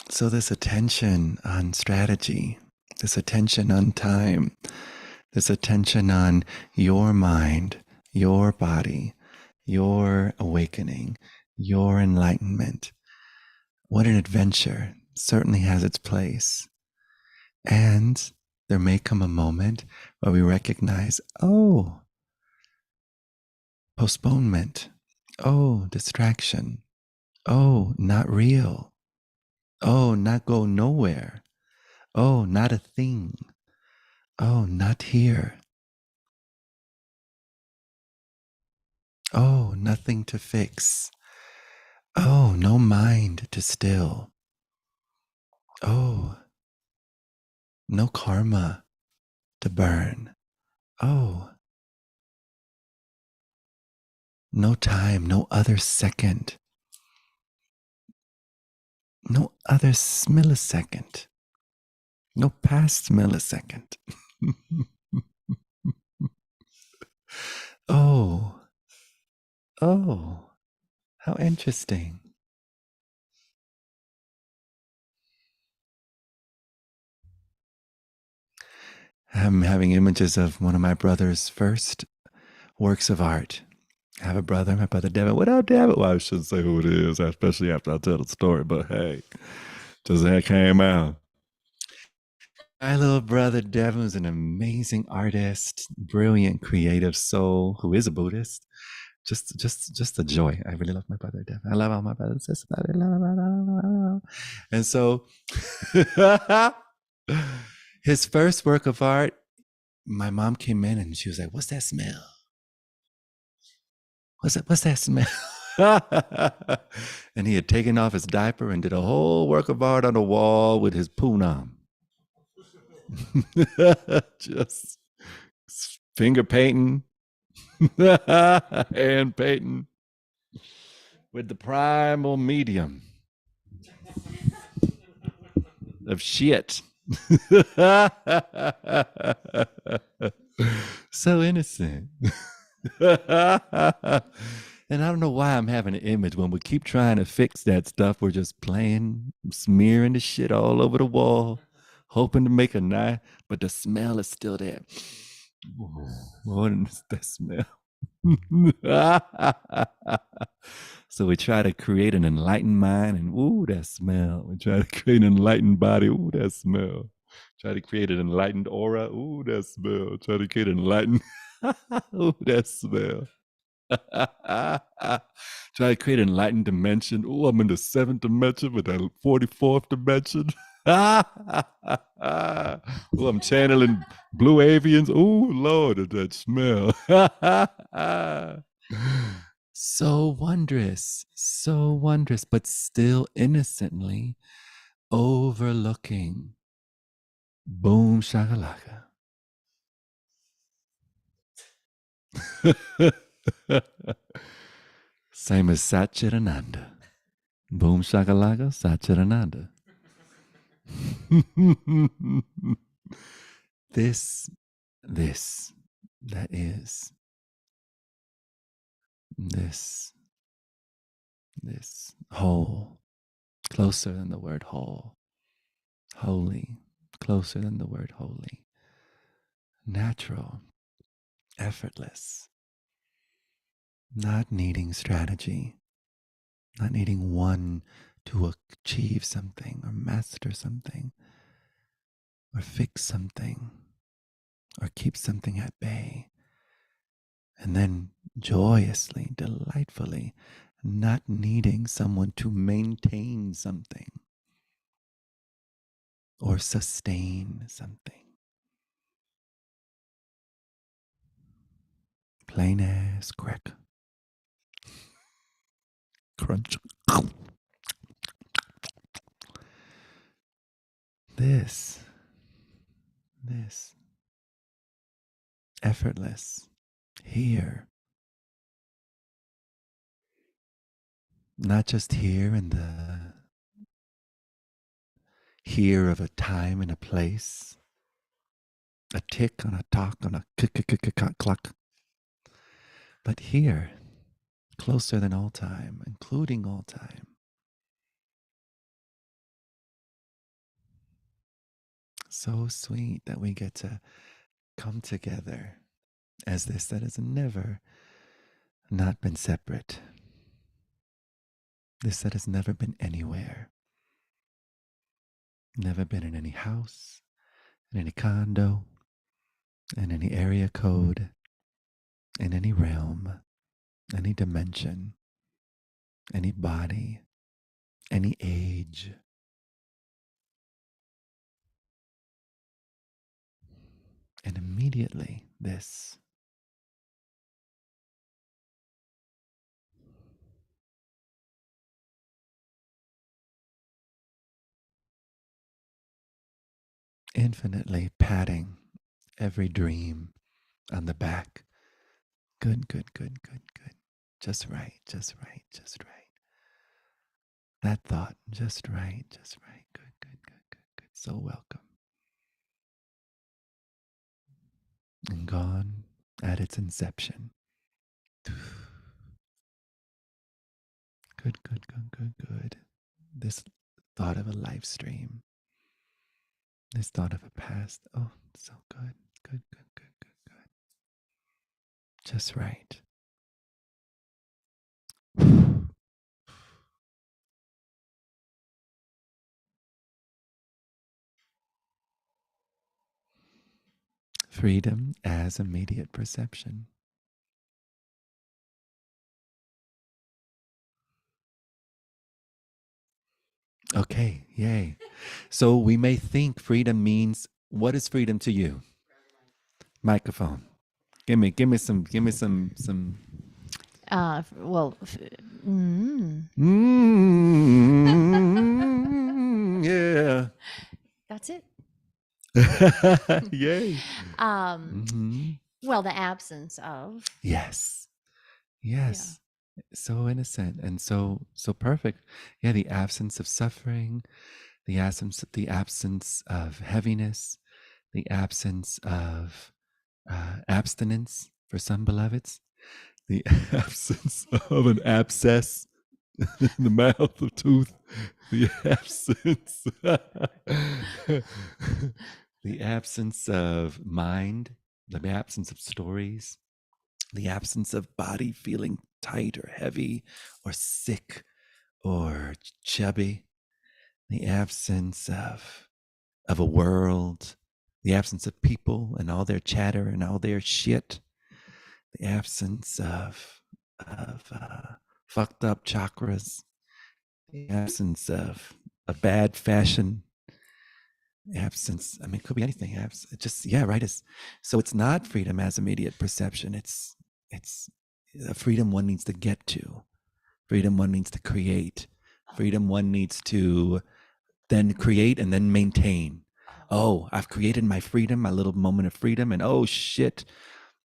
So, this attention on strategy, this attention on time, this attention on your mind, your body, your awakening, your enlightenment. What an adventure. Certainly has its place. And there may come a moment where we recognize, oh, postponement. Oh, distraction. Oh, not real. Oh, not go nowhere. Oh, not a thing. Oh, not here. Oh, nothing to fix. Oh, no mind to still. Oh, no karma to burn. Oh, no time, no other second, no other millisecond, no past millisecond. Oh, oh, how interesting. I'm having images of one of my brother's first works of art. I have a brother, my brother Devin. What up, Devin? Well, I shouldn't say who it is, especially after I tell the story, but hey, just that came out. My little brother Devin is an amazing artist, brilliant creative soul who is a Buddhist. Just a joy. I really love my brother Devin. I love all my brothers and sisters. And so his first work of art, my mom came in and she was like, "What's that smell? What's that smell?" And he had taken off his diaper and did a whole work of art on the wall with his punam. Just finger painting, hand painting with the primal medium of shit. So innocent. And I don't know why I'm having an image when we keep trying to fix that stuff. We're just playing, smearing the shit all over the wall, hoping to make a nice, but the smell is still there. What is that smell? So we try to create an enlightened mind, and ooh, that smell. We try to create an enlightened body, ooh, that smell. Try to create an enlightened aura, ooh, that smell. Try to create an enlightened, ooh, that smell. Try to create an enlightened dimension. Ooh, I'm in the 7th dimension with the 44th dimension. Ooh, I'm channeling blue avians. Ooh, Lord, that smell. So wondrous, but still innocently overlooking. Boom shakalaka. Same as Satchitananda. Boom shakalaka, Satchitananda. this, that is, this, whole, closer than the word whole, holy, closer than the word holy, natural, effortless, not needing strategy, not needing one to achieve something or master something or fix something or keep something at bay. And then joyously, delightfully, not needing someone to maintain something or sustain something. Plain as crack. Crunch. This, effortless, here. Not just here Here of a time and a place, a tick on a talk on a clock. But here, closer than all time, including all time. So sweet that we get to come together as this that has never not been separate. This that has never been anywhere. Never been in any house, in any condo, in any area code, in any realm, any dimension, any body, any age. And immediately this infinitely patting every dream on the back. Good, good, good, good, good. Just right, just right, just right. That thought, just right, just right. Good, good, good, good, good. So welcome. And gone at its inception. Good, good, good, good, good. This thought of a live stream. This thought of a past. Oh, so good. Good, good, good, good, good. Just right. Freedom as immediate perception. Okay, yay. So we may think freedom means, what is freedom to you? Microphone. Give me some. Yeah. That's it. Yay. Well, the absence of. Yes. Yes. Yeah. So innocent and so perfect. Yeah, the absence of suffering, the absence of heaviness, the absence of abstinence for some beloveds, the absence of an abscess in the mouth of tooth, the absence the absence of mind, the absence of stories, the absence of body feeling tight or heavy or sick or chubby, the absence of a world, the absence of people and all their chatter and all their shit, the absence of fucked up chakras, the absence of a bad fashion, absence. I mean, it could be anything. It just, yeah, right. So it's not freedom as immediate perception. It's a freedom one needs to get to, freedom one needs to create, freedom one needs to then create and then maintain. Oh, I've created my freedom, my little moment of freedom, and oh shit,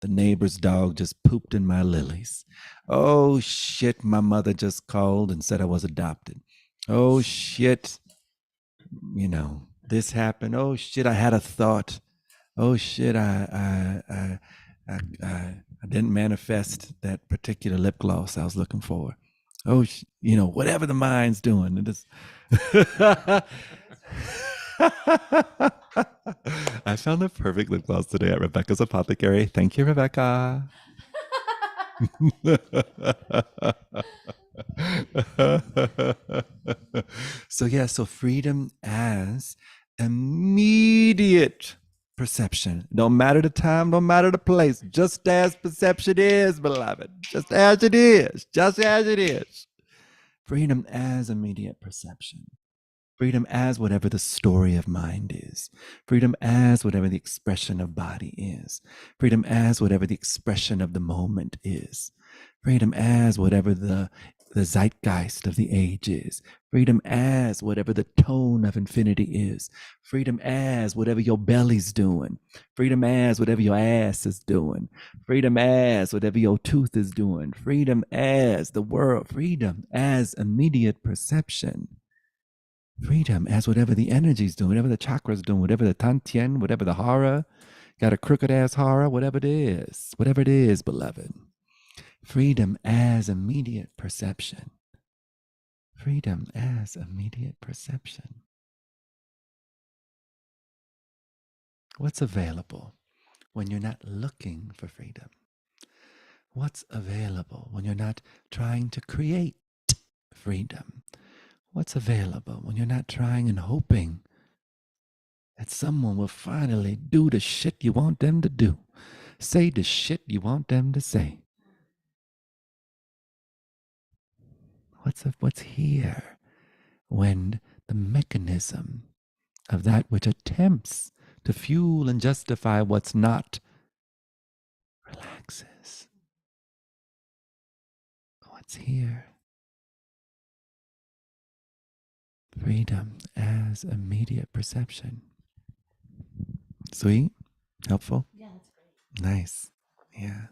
the neighbor's dog just pooped in my lilies. Oh shit, my mother just called and said I was adopted. Oh shit, this happened. Oh shit, I had a thought. Oh shit, I didn't manifest that particular lip gloss I was looking for. Oh, whatever the mind's doing. It is. I found the perfect lip gloss today at Rebecca's Apothecary. Thank you, Rebecca. So freedom as immediate perception. Don't matter the time, don't matter the place, just as perception is, beloved. Just as it is. Just as it is. Freedom as immediate perception. Freedom as whatever the story of mind is. Freedom as whatever the expression of body is. Freedom as whatever the expression of the moment is. Freedom as whatever the zeitgeist of the age is. Freedom as whatever the tone of infinity is. Freedom as whatever your belly's doing. Freedom as whatever your ass is doing. Freedom as whatever your tooth is doing. Freedom as the world. Freedom as immediate perception. Freedom as whatever the energy's doing, whatever the chakra's doing, whatever the tantien, whatever the hara, got a crooked ass hara, whatever it is, beloved. Freedom as immediate perception. Freedom as immediate perception. What's available when you're not looking for freedom? What's available when you're not trying to create freedom? What's available when you're not trying and hoping that someone will finally do the shit you want them to do, say the shit you want them to say? What's here when the mechanism of that which attempts to fuel and justify what's not relaxes? What's here? Freedom as immediate perception. Sweet? Helpful? Yeah, that's great. Nice. Yeah.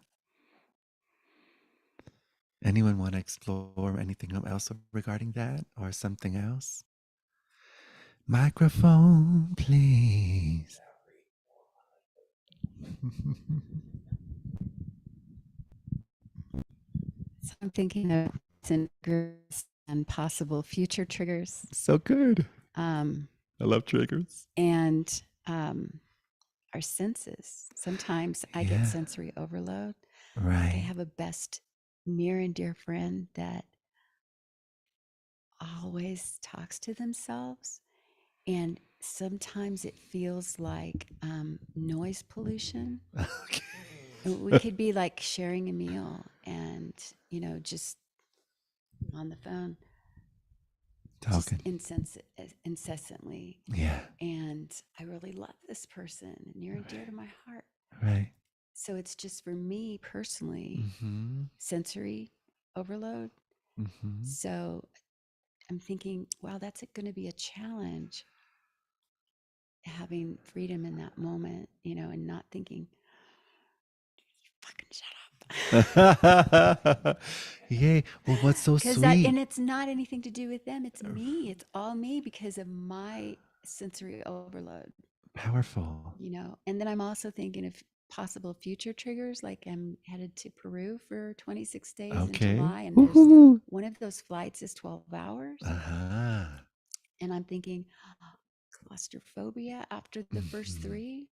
Anyone want to explore anything else regarding that or something else? Microphone, please. So I'm thinking of triggers and possible future triggers. So good. Um, I love triggers. and our senses. Sometimes I Yeah. get sensory overload. Like I Right. have a best near and dear friend that always talks to themselves. And sometimes it feels like noise pollution. Okay. We could be like sharing a meal and, just on the phone, just Talking. incessantly. Yeah. And I really love this person, near and dear to my heart. Right. So it's just for me personally, Mm-hmm. sensory overload. Mm-hmm. So I'm thinking, wow, that's going to be a challenge, having freedom in that moment, and not thinking, fucking shut up. Yay. Well, what's so sweet? And it's not anything to do with them. It's me. It's all me because of my sensory overload. Powerful. And then I'm also thinking of possible future triggers. Like I'm headed to Peru for 26 days in Okay. July, and Woohoo. one of those flights is 12 hours. Uh-huh. And I'm thinking, claustrophobia after the first three.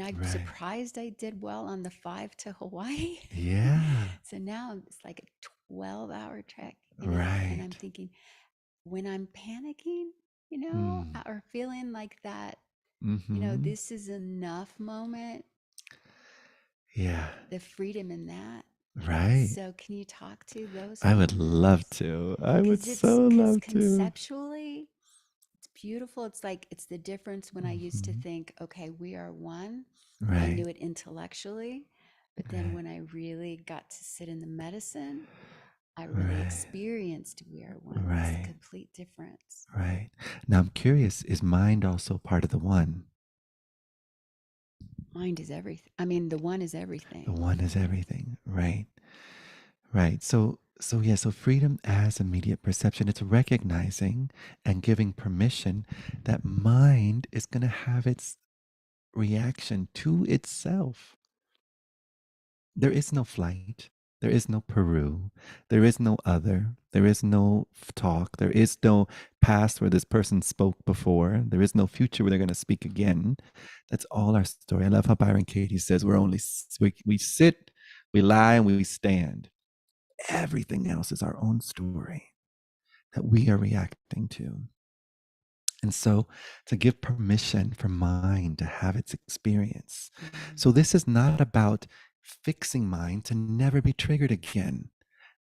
I'm Right. surprised I did well on the 5 to Hawaii. Yeah. So now it's like a 12-hour trek, Right. and I'm thinking, when I'm panicking, or feeling like that, Mm-hmm. this is enough moment, Yeah. the freedom in that. Right. So can you talk to those I would love moments? to. I would 'Cause so love to. conceptually, it's beautiful. It's like, it's the difference when I used to Mhm. think, okay, we are one. I Right. knew it intellectually, but then Right. when I really got to sit in the medicine, I really Right. experienced we are one. It's Right. a complete difference. Right. Now I'm curious, is mind also part of the one? Mind is everything. I mean, the one is The everything. one is everything. Right. Right. So freedom as immediate perception, it's recognizing and giving permission that mind is going to have its reaction to itself. There is no flight. There is no Peru. There is no other. There is no talk. There is no past where this person spoke before. There is no future where they're going to speak again. That's all our story. I love how Byron Katie says we sit, we lie, and we stand. Everything else is our own story that we are reacting to. And so to give permission for mind to have its experience. So this is not about fixing mind to never be triggered again.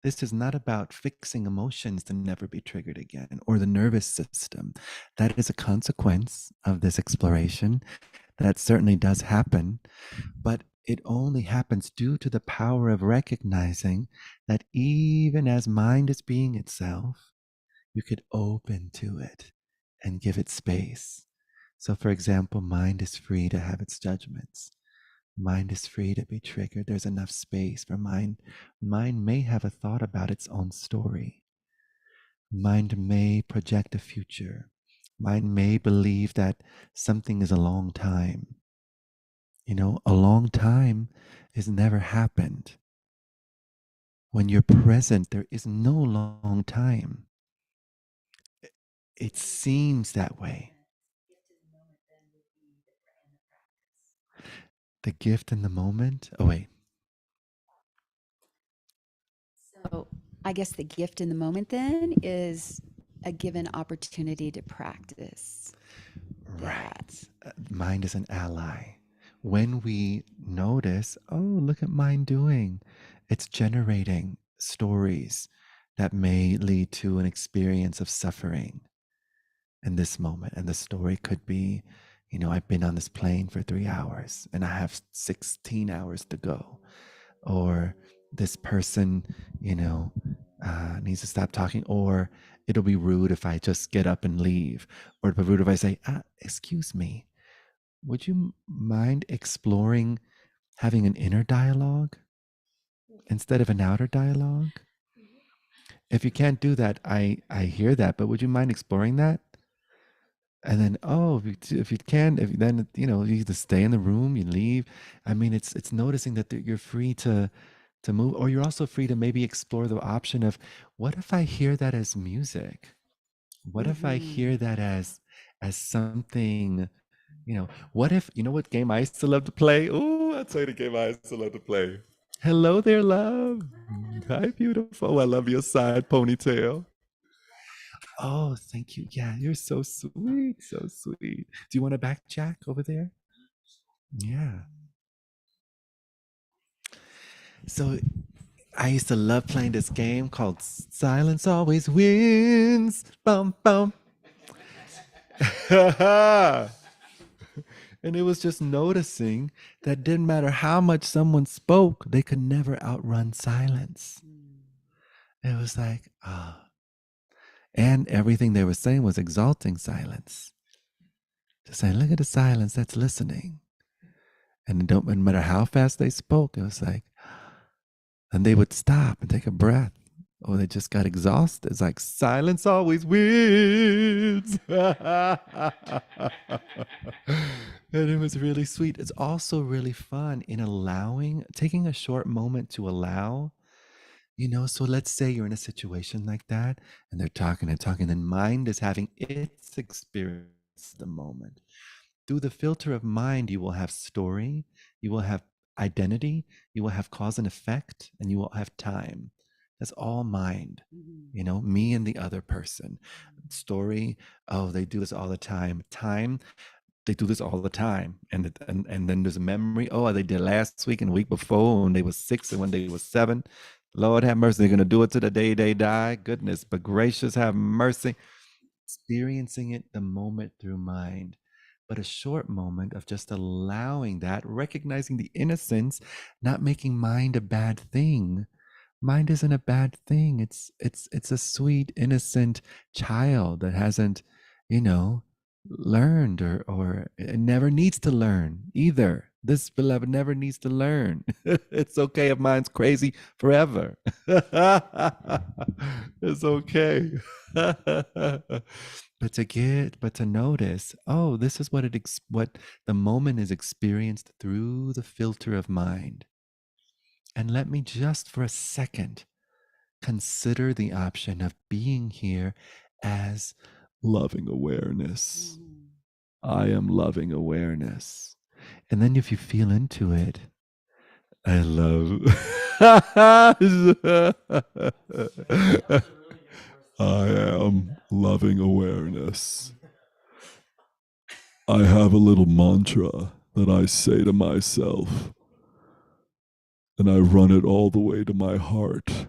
This is not about fixing emotions to never be triggered again or the nervous system. That is a consequence of this exploration. That certainly does happen, but it only happens due to the power of recognizing that even as mind is being itself, you could open to it and give it space. So, for example, mind is free to have its judgments. Mind is free to be triggered. There's enough space for mind. Mind may have a thought about its own story. Mind may project a future. Mind may believe that something is a long time. A long time has never happened. When you're present, there is no long time. It seems that way. The gift in the moment. Oh, wait. So I guess the gift in the moment then is a given opportunity to practice. Right. Mind is an ally. When we notice, oh, look at mind doing, it's generating stories that may lead to an experience of suffering in this moment. And the story could be, I've been on this plane for 3 hours and I have 16 hours to go. Or this person, needs to stop talking. Or it'll be rude if I just get up and leave. Or it'll be rude if I say, excuse me, would you mind exploring having an inner dialogue instead of an outer dialogue? If you can't do that, I hear that, but would you mind exploring that? And then, if you can, if then you either stay in the room, you leave. I mean, it's noticing that you're free to move, or you're also free to maybe explore the option of, what if I hear that as music? What if I hear that as something? What if, what game I used to love to play? Oh, I'll tell you the game I used to love to play. Hello there, love. Hi, beautiful. I love your side ponytail. Oh, thank you. Yeah, you're so sweet. So sweet. Do you want a back jack over there? Yeah. So I used to love playing this game called Silence Always Wins. Bum, bum. And it was just noticing that didn't matter how much someone spoke, they could never outrun silence. It was like, and everything they were saying was exalting silence. Just saying, look at the silence that's listening. And it don't matter how fast they spoke, it was like, and they would stop and take a breath. Or they just got exhausted. It's like, silence always wins. And it was really sweet. It's also really fun in taking a short moment to allow. So let's say you're in a situation like that and they're talking and talking, and mind is having its experience at the moment. Through the filter of mind, you will have story, you will have identity, you will have cause and effect, and you will have time. That's all mind. Me and the other person. Story, oh, they do this all the time. Time, they do this all the time. And then there's a memory, oh, they did last week and the week before when they were 6 and when they were 7. Lord have mercy, they're going to do it to the day they die. Goodness, but gracious have mercy. Experiencing it the moment through mind, but a short moment of just allowing that, recognizing the innocence, not making mind a bad thing. Mind isn't a bad thing. It's a sweet, innocent child that hasn't, learned, or it never needs to learn either. This beloved never needs to learn. It's okay if mind's crazy forever. It's okay. But to notice, oh, this is what the moment is experienced through the filter of mind. And let me just for a second consider the option of being here as loving awareness. I am loving awareness. And then if you feel into it, I love. I am loving awareness. I have a little mantra that I say to myself, and I run it all the way to my heart.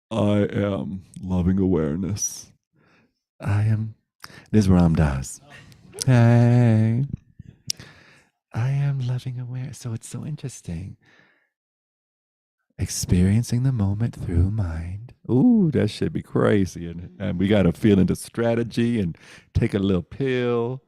I am loving awareness. I am. This is Ram Dass. Hey. I am loving awareness. So it's so interesting. Experiencing the moment through mind. Ooh, that should be crazy. And we got to feel into strategy and take a little pill.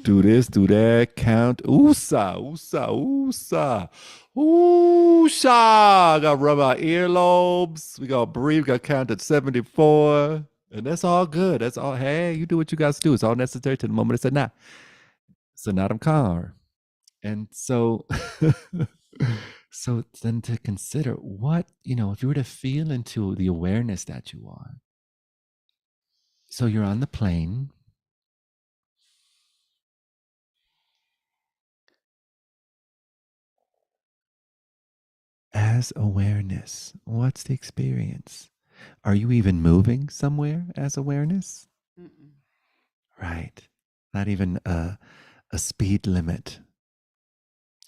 Do this, do that, count. Oosa, oosa, oosa. Oosa. Got to rub our earlobes. We got to breathe. We got to count at 74. And that's all good. That's all. Hey, you do what you guys do. It's all necessary to the moment it's a nah. So now I'm calm. And so, so then to consider what, if you were to feel into the awareness that you are. So you're on the plane. As awareness, what's the experience? Are you even moving somewhere as awareness? Mm-mm. Right. Not even a speed limit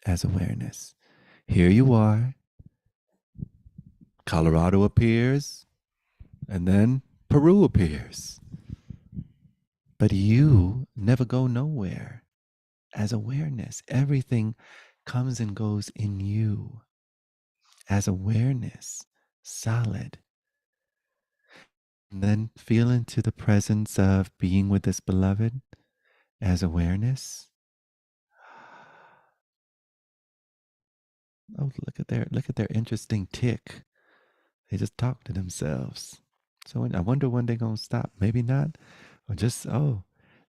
as awareness. Here you are. Colorado appears, and then Peru appears. But you never go nowhere as awareness. Everything comes and goes in you as awareness, solid. And then feel into the presence of being with this beloved as awareness. Oh, look at their interesting tick. They just talk to themselves. So I wonder when they're gonna stop. Maybe not, or just and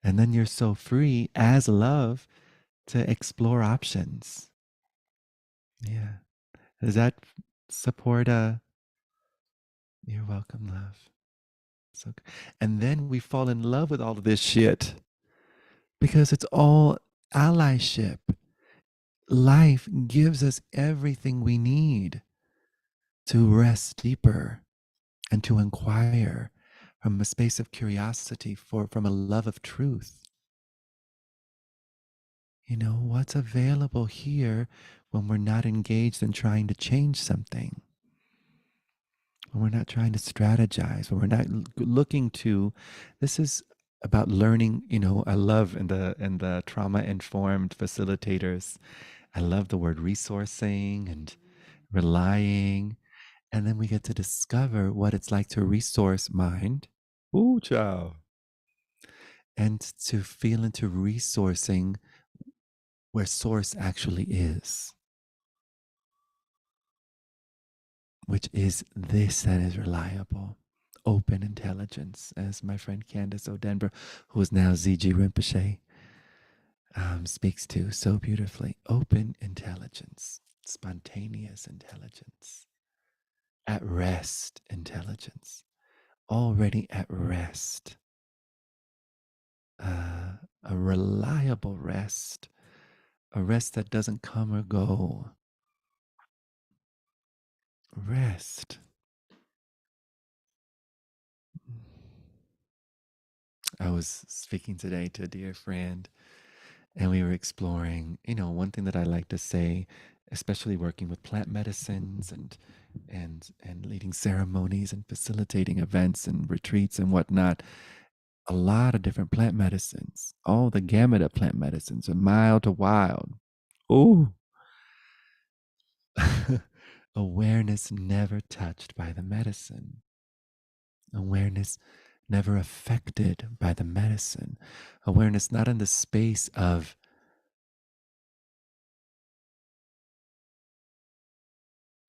then you're so free as love to explore options. Yeah, does that support? You're welcome, love. So, and then we fall in love with all of this shit because it's all allyship. Life gives us everything we need to rest deeper and to inquire from a space of curiosity from a love of truth. What's available here when we're not engaged in trying to change something, when we're not trying to strategize, when we're not looking to, this is about learning. I love in the trauma informed facilitators, I love the word resourcing and relying. And then we get to discover what it's like to resource mind. Ooh, child. And to feel into resourcing where source actually is, which is this that is reliable. Open intelligence, as my friend Candace O'Denver, who is now ZG Rinpoche, speaks to so beautifully. Open intelligence, spontaneous intelligence, at rest intelligence, already at rest, a reliable rest, a rest that doesn't come or go. Rest. I was speaking today to a dear friend, and we were exploring, one thing that I like to say, especially working with plant medicines and leading ceremonies and facilitating events and retreats and whatnot. A lot of different plant medicines, all the gamut of plant medicines, from mild to wild. Ooh. Awareness never touched by the medicine. Awareness never affected by the medicine. Awareness not in the space of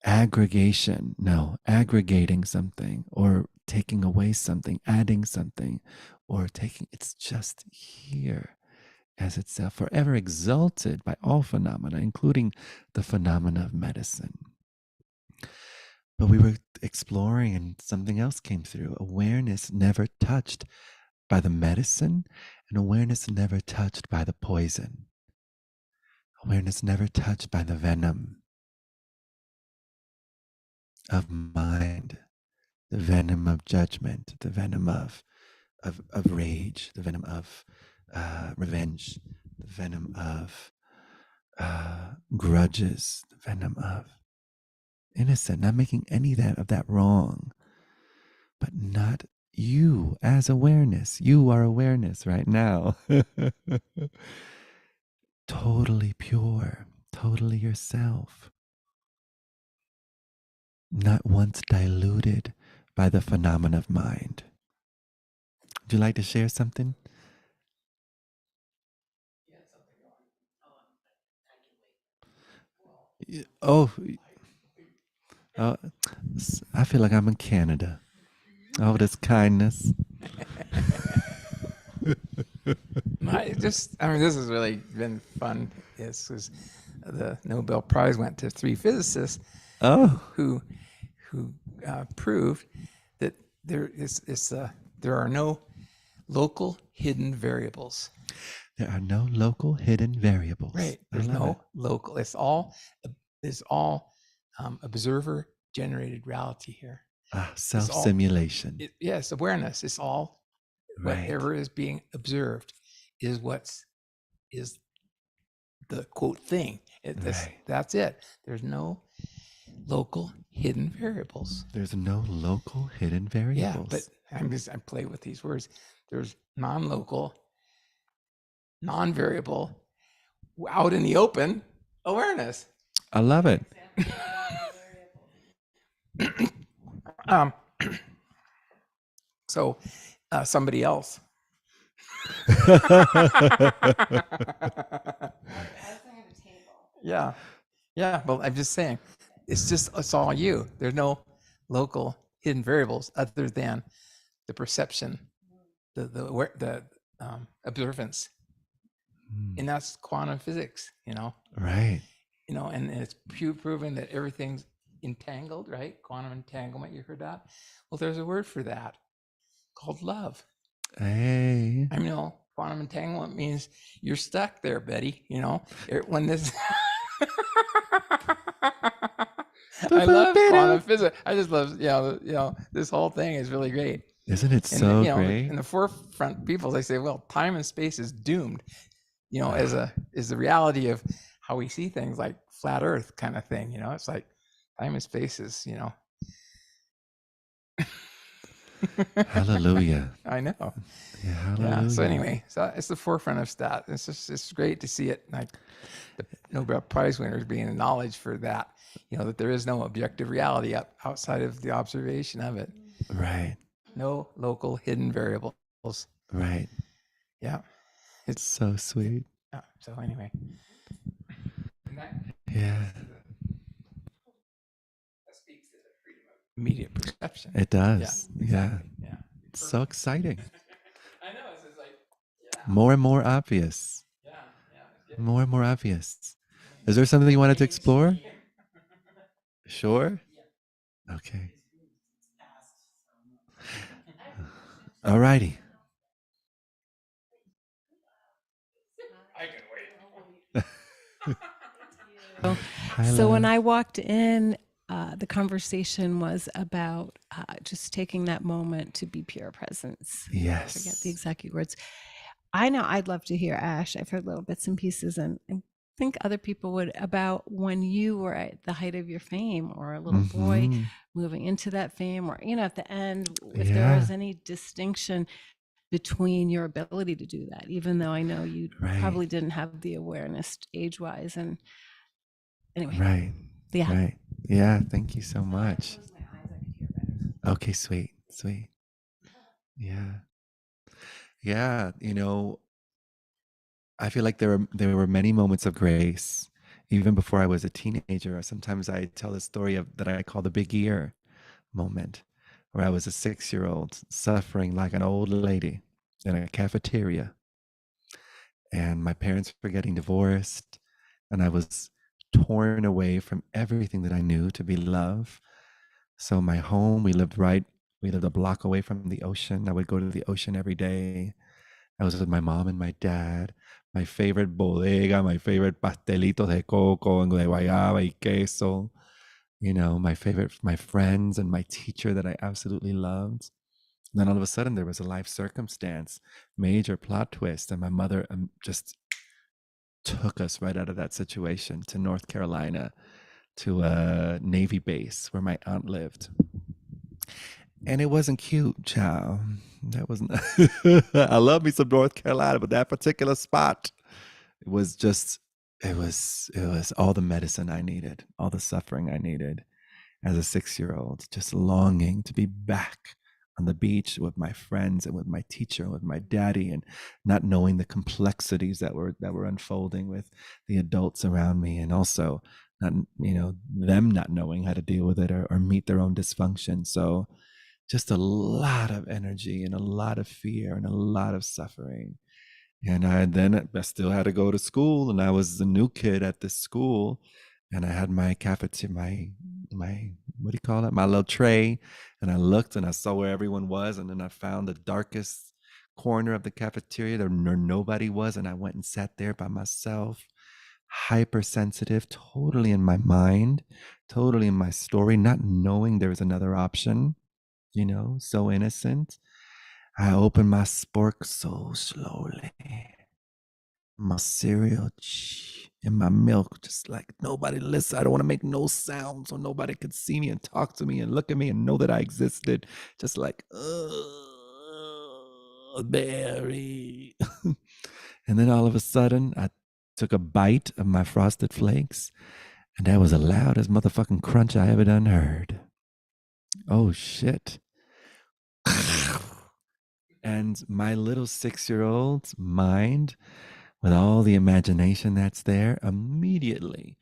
aggregation, no, aggregating something or taking away something, adding something, or taking, it's just here as itself, forever exalted by all phenomena, including the phenomena of medicine. But we were exploring and something else came through. Awareness never touched by the medicine, and awareness never touched by the poison. Awareness never touched by the venom of mind, the venom of judgment, the venom of rage, the venom of revenge, the venom of grudges, the venom of innocent, not making any of that wrong, but not you as awareness. You are awareness right now. Totally pure, totally yourself, not once diluted by the phenomena of mind. Would you like to share something? Oh, I feel like I'm in Canada. Oh, this kindness. This has really been fun. This was the Nobel Prize went to 3 physicists Oh, who proved that there are no local hidden variables. there are no local hidden variables. Right. I There's love no it. local. It's all observer generated reality here. Self-simulation. Yes, awareness. It's all Right. whatever is being observed is the quote thing. Right. That's it. There's no local hidden variables. There's no local hidden variables. Yeah, but I play with these words. There's non-local, non-variable, out in the open awareness. I love it. So somebody else. Yeah. Well, I'm just saying, it's all you. There's no local hidden variables other than the perception, the observance, and that's quantum physics. Right. And it's proven that everything's entangled, right? Quantum entanglement. You heard that? Well, there's a word for that called love. Hey. Quantum entanglement means you're stuck there, Betty. When this. I love quantum physics. I just love, this whole thing is really great. Isn't it so great? In the forefront people, they say, well, time and space is doomed, as the reality of how we see things, like flat Earth kind of thing. It's like time and space is, Hallelujah. I know. Yeah, hallelujah. So anyway, it's the forefront of stat. It's great to see it, like the Nobel Prize winners being acknowledged for that. That there is no objective reality outside of the observation of it. Right. No local hidden variables. Right. Yeah. It's so sweet. So anyway. Yeah. That speaks to the freedom of immediate perception. It does. Yeah. Yeah. It's so exciting. I know. It's just like, more and more obvious. Yeah. More and more obvious. Is there something you wanted to explore? Sure? Okay. All righty. I can wait. So when I walked in, the conversation was about just taking that moment to be pure presence. Yes. I forget the exact words. I know I'd love to hear, Ash. I've heard little bits and pieces, and I think other people would, about when you were at the height of your fame, or a little boy moving into that fame, or at the end, if there was any distinction between your ability to do that, even though I know you probably didn't have the awareness age-wise. And anyway. Right. Yeah. Right. Yeah. Thank you so much. Okay. Sweet. Yeah. Yeah. I feel like there were many moments of grace, even before I was a teenager. Sometimes I tell the story that I call the big ear moment, where I was a 6-year-old suffering like an old lady in a cafeteria, and my parents were getting divorced, and I was torn away from everything that I knew to be love. So my home, we lived a block away from the ocean. I would go to the ocean every day. I was with my mom and my dad. My favorite bodega, my favorite pastelitos de coco and de guayaba y queso. My friends and my teacher that I absolutely loved. And then all of a sudden there was a life circumstance, major plot twist, and my mother just took us right out of that situation to North Carolina, to a Navy base where my aunt lived. And it wasn't cute, child. That wasn't. I love me some North Carolina, but that particular spot, it was all the medicine I needed, all the suffering I needed as a 6-year-old, just longing to be back on the beach with my friends and with my teacher and with my daddy, and not knowing the complexities that were unfolding with the adults around me, and also not them not knowing how to deal with it or meet their own dysfunction. So just a lot of energy and a lot of fear and a lot of suffering. And I still had to go to school, and I was the new kid at this school, and I had my cafeteria, my what do you call it, my little tray, and I looked and I saw where everyone was, and then I found the darkest corner of the cafeteria where nobody was, and I went and sat there by myself, hypersensitive, totally in my mind, totally in my story, not knowing there was another option, so innocent. I opened my spork so slowly, my cereal and my milk, just like nobody listen. I don't want to make no sound so nobody could see me and talk to me and look at me and know that I existed. Just like, Barry. And then all of a sudden, I took a bite of my Frosted Flakes, and that was the loudest motherfucking crunch I ever done heard. Oh shit. And my little 6-year-old's mind, with all the imagination that's there, immediately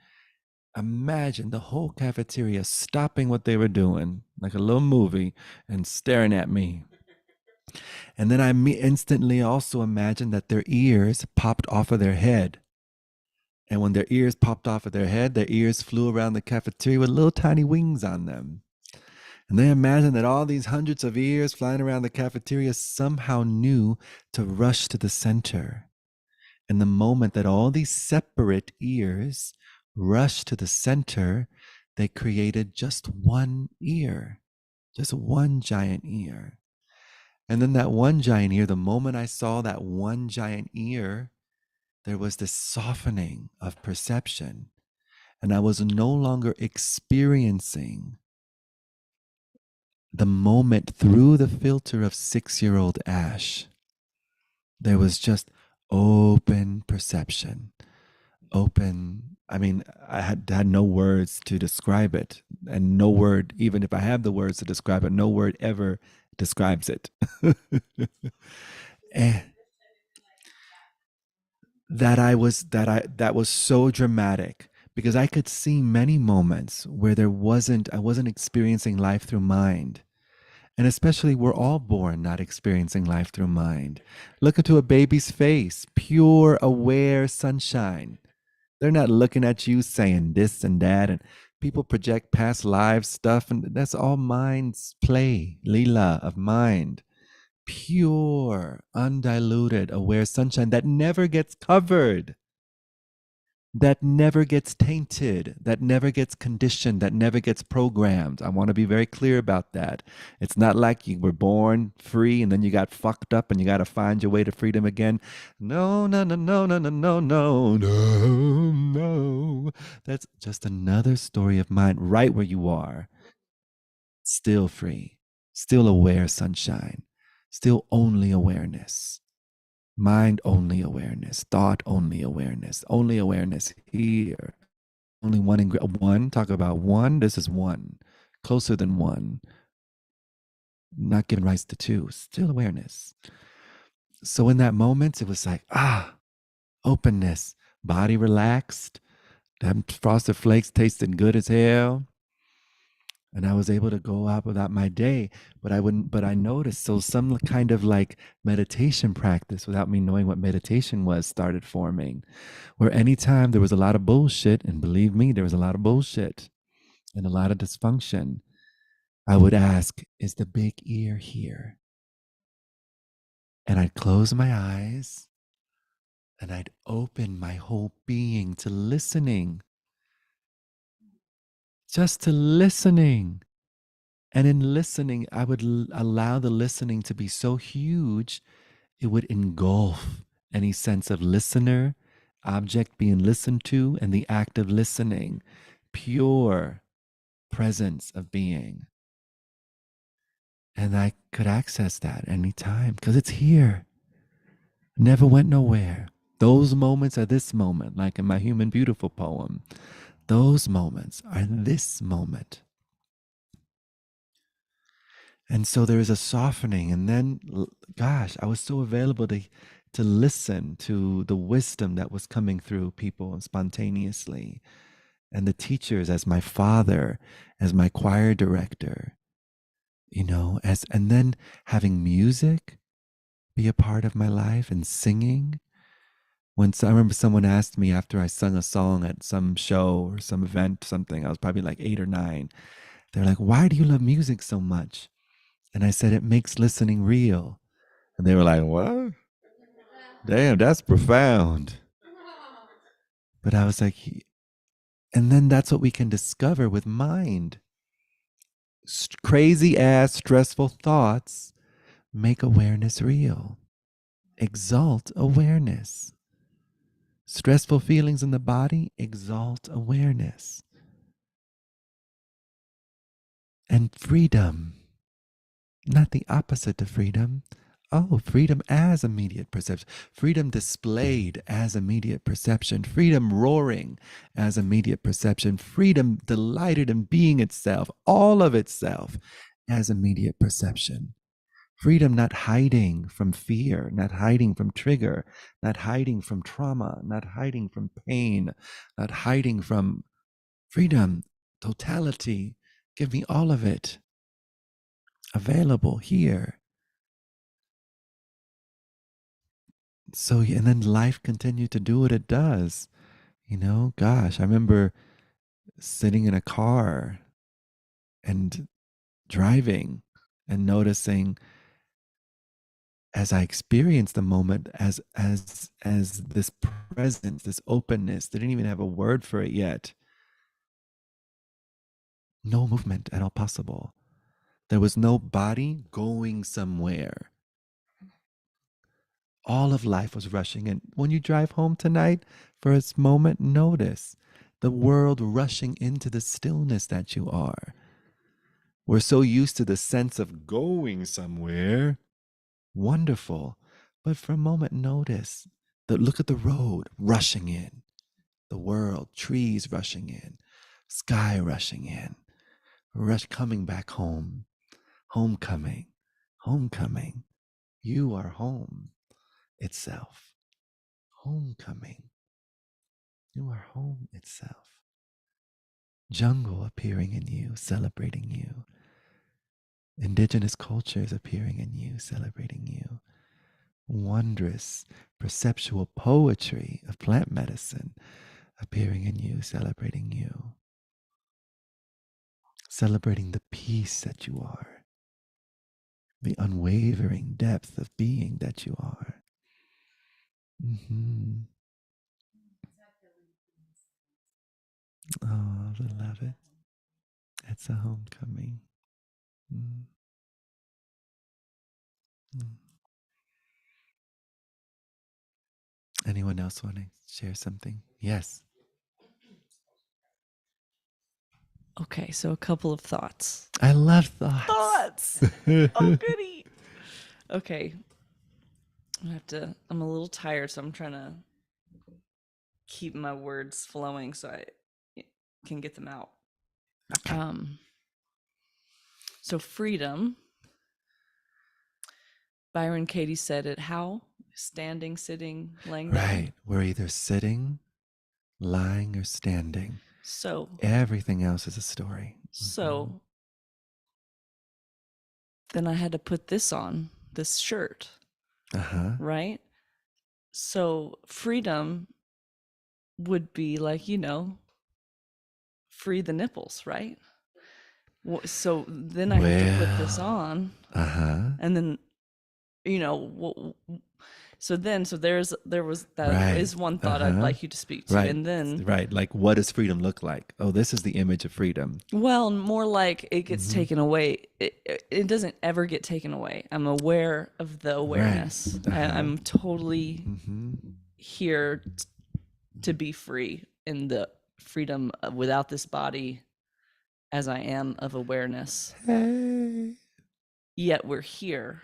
imagine the whole cafeteria stopping what they were doing, like a little movie, and staring at me. And then I instantly also imagined that their ears popped off of their head. And when their ears popped off of their head, their ears flew around the cafeteria with little tiny wings on them. And they imagined that all these hundreds of ears flying around the cafeteria somehow knew to rush to the center. And the moment that all these separate ears rushed to the center, they created just one ear, just one giant ear. And then that one giant ear, the moment I saw that one giant ear, there was this softening of perception. And I was no longer experiencing the moment through the filter of 6-year-old Ash. There was just open perception, open. I mean, I had no words to describe it, and no word, even if I have the words to describe it, no word ever describes it. And that was so dramatic, because I could see many moments where I wasn't experiencing life through mind. And especially, we're all born not experiencing life through mind. Look into a baby's face, pure, aware sunshine. They're not looking at you saying this and that, and people project past lives stuff, and that's all mind's play, lila of mind. Pure, undiluted, aware sunshine that never gets covered, that never gets tainted, that never gets conditioned, that never gets programmed. I want to be very clear about that. It's not like you were born free and then you got fucked up and you got to find your way to freedom again. No, no, no, no, no, no, no, no, no, no. That's just another story of mine, right where you are. Still free, still aware sunshine, still only awareness. Mind only awareness, thought only awareness here. Only one one. Talk about one. This is one, closer than one. Not giving rise to two. Still awareness. So in that moment, it was like openness, body relaxed. Them Frosted Flakes tasted good as hell. And I was able to go out without my day. But I noticed, so some kind of like meditation practice, without me knowing what meditation was, started forming, where anytime there was a lot of bullshit, and believe me, there was a lot of bullshit and a lot of dysfunction, I would ask, is the big ear here? And I'd close my eyes and I'd open my whole being to listening, just to listening. And in listening, I would allow the listening to be so huge, it would engulf any sense of listener, object being listened to, and the act of listening. Pure presence of being. And I could access that anytime because it's here. Never went nowhere. Those moments are this moment, like in my Human Beautiful poem. Those moments are this moment. And so there is a softening. And then, gosh, I was so available to listen to the wisdom that was coming through people spontaneously. And the teachers, as my father, as my choir director, and then having music be a part of my life and singing. I remember someone asked me after I sung a song at some show or some event, something, I was probably like 8 or 9. They're like, "Why do you love music so much?" And I said, "It makes listening real." And they were like, "What? Damn, that's profound." But I was like, and then that's what we can discover with mind. Crazy ass stressful thoughts make awareness real. Exalt awareness. Stressful feelings in the body, exalt awareness. And freedom, not the opposite of freedom. Oh, freedom as immediate perception. Freedom displayed as immediate perception. Freedom roaring as immediate perception. Freedom delighted in being itself, all of itself, as immediate perception. Freedom not hiding from fear, not hiding from trigger, not hiding from trauma, not hiding from pain, not hiding from freedom, totality. Give me all of it available here. So, and then life continued to do what it does. Gosh, I remember sitting in a car and driving and noticing as I experienced the moment as this presence, this openness. They didn't even have a word for it yet. No movement at all possible. There was no body going somewhere. All of life was rushing. And when you drive home tonight, for a moment, notice the world rushing into the stillness that you are. We're so used to the sense of going somewhere. Wonderful. But for a moment, notice look at the road rushing in, the world, trees rushing in, sky rushing in, coming back home, homecoming, homecoming. You are home itself. Homecoming. You are home itself. Jungle appearing in you, celebrating you. Indigenous cultures appearing in you, celebrating you. Wondrous perceptual poetry of plant medicine appearing in you, celebrating you. Celebrating the peace that you are, the unwavering depth of being that you are. Mm-hmm. Oh, beloved, it's a homecoming. Mm. Mm. Anyone else want to share something? Yes. Okay, so a couple of thoughts. I love thoughts. Thoughts. Oh, goody. Okay. I'm a little tired, so I'm trying to keep my words flowing so I can get them out. Okay. So freedom. Byron Katie said it how? Standing, sitting, laying down. Right. We're either sitting, lying, or standing. So everything else is a story. So then I had to put this on, this shirt. Uh-huh. Right? So freedom would be like, free the nipples, right? So then I have to put this on. Uh-huh. And then, so there was that is one thought I'd like you to speak to. Right. And then like, what does freedom look like? Oh, this is the image of freedom. Well, more like it gets taken away. It doesn't ever get taken away. I'm aware of the awareness. Right. I'm totally here to be free in the freedom without this body as I am of awareness. Hey. Yet we're here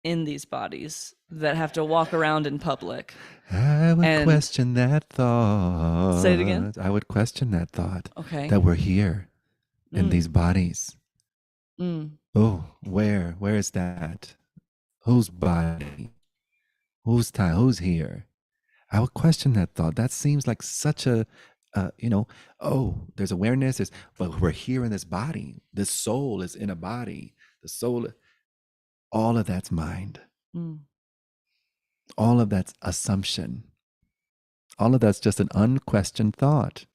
in these bodies that have to walk around in public. I would question that thought. Say it again. I would question that thought. Okay. That we're here in these bodies. Oh, where is that? Whose body? Whose time? Who's here? I would question that thought. That seems like such a oh, there's awareness, but we're here in this body. This soul is in a body. The soul, all of that's mind. Mm. All of that's assumption. All of that's just an unquestioned thought.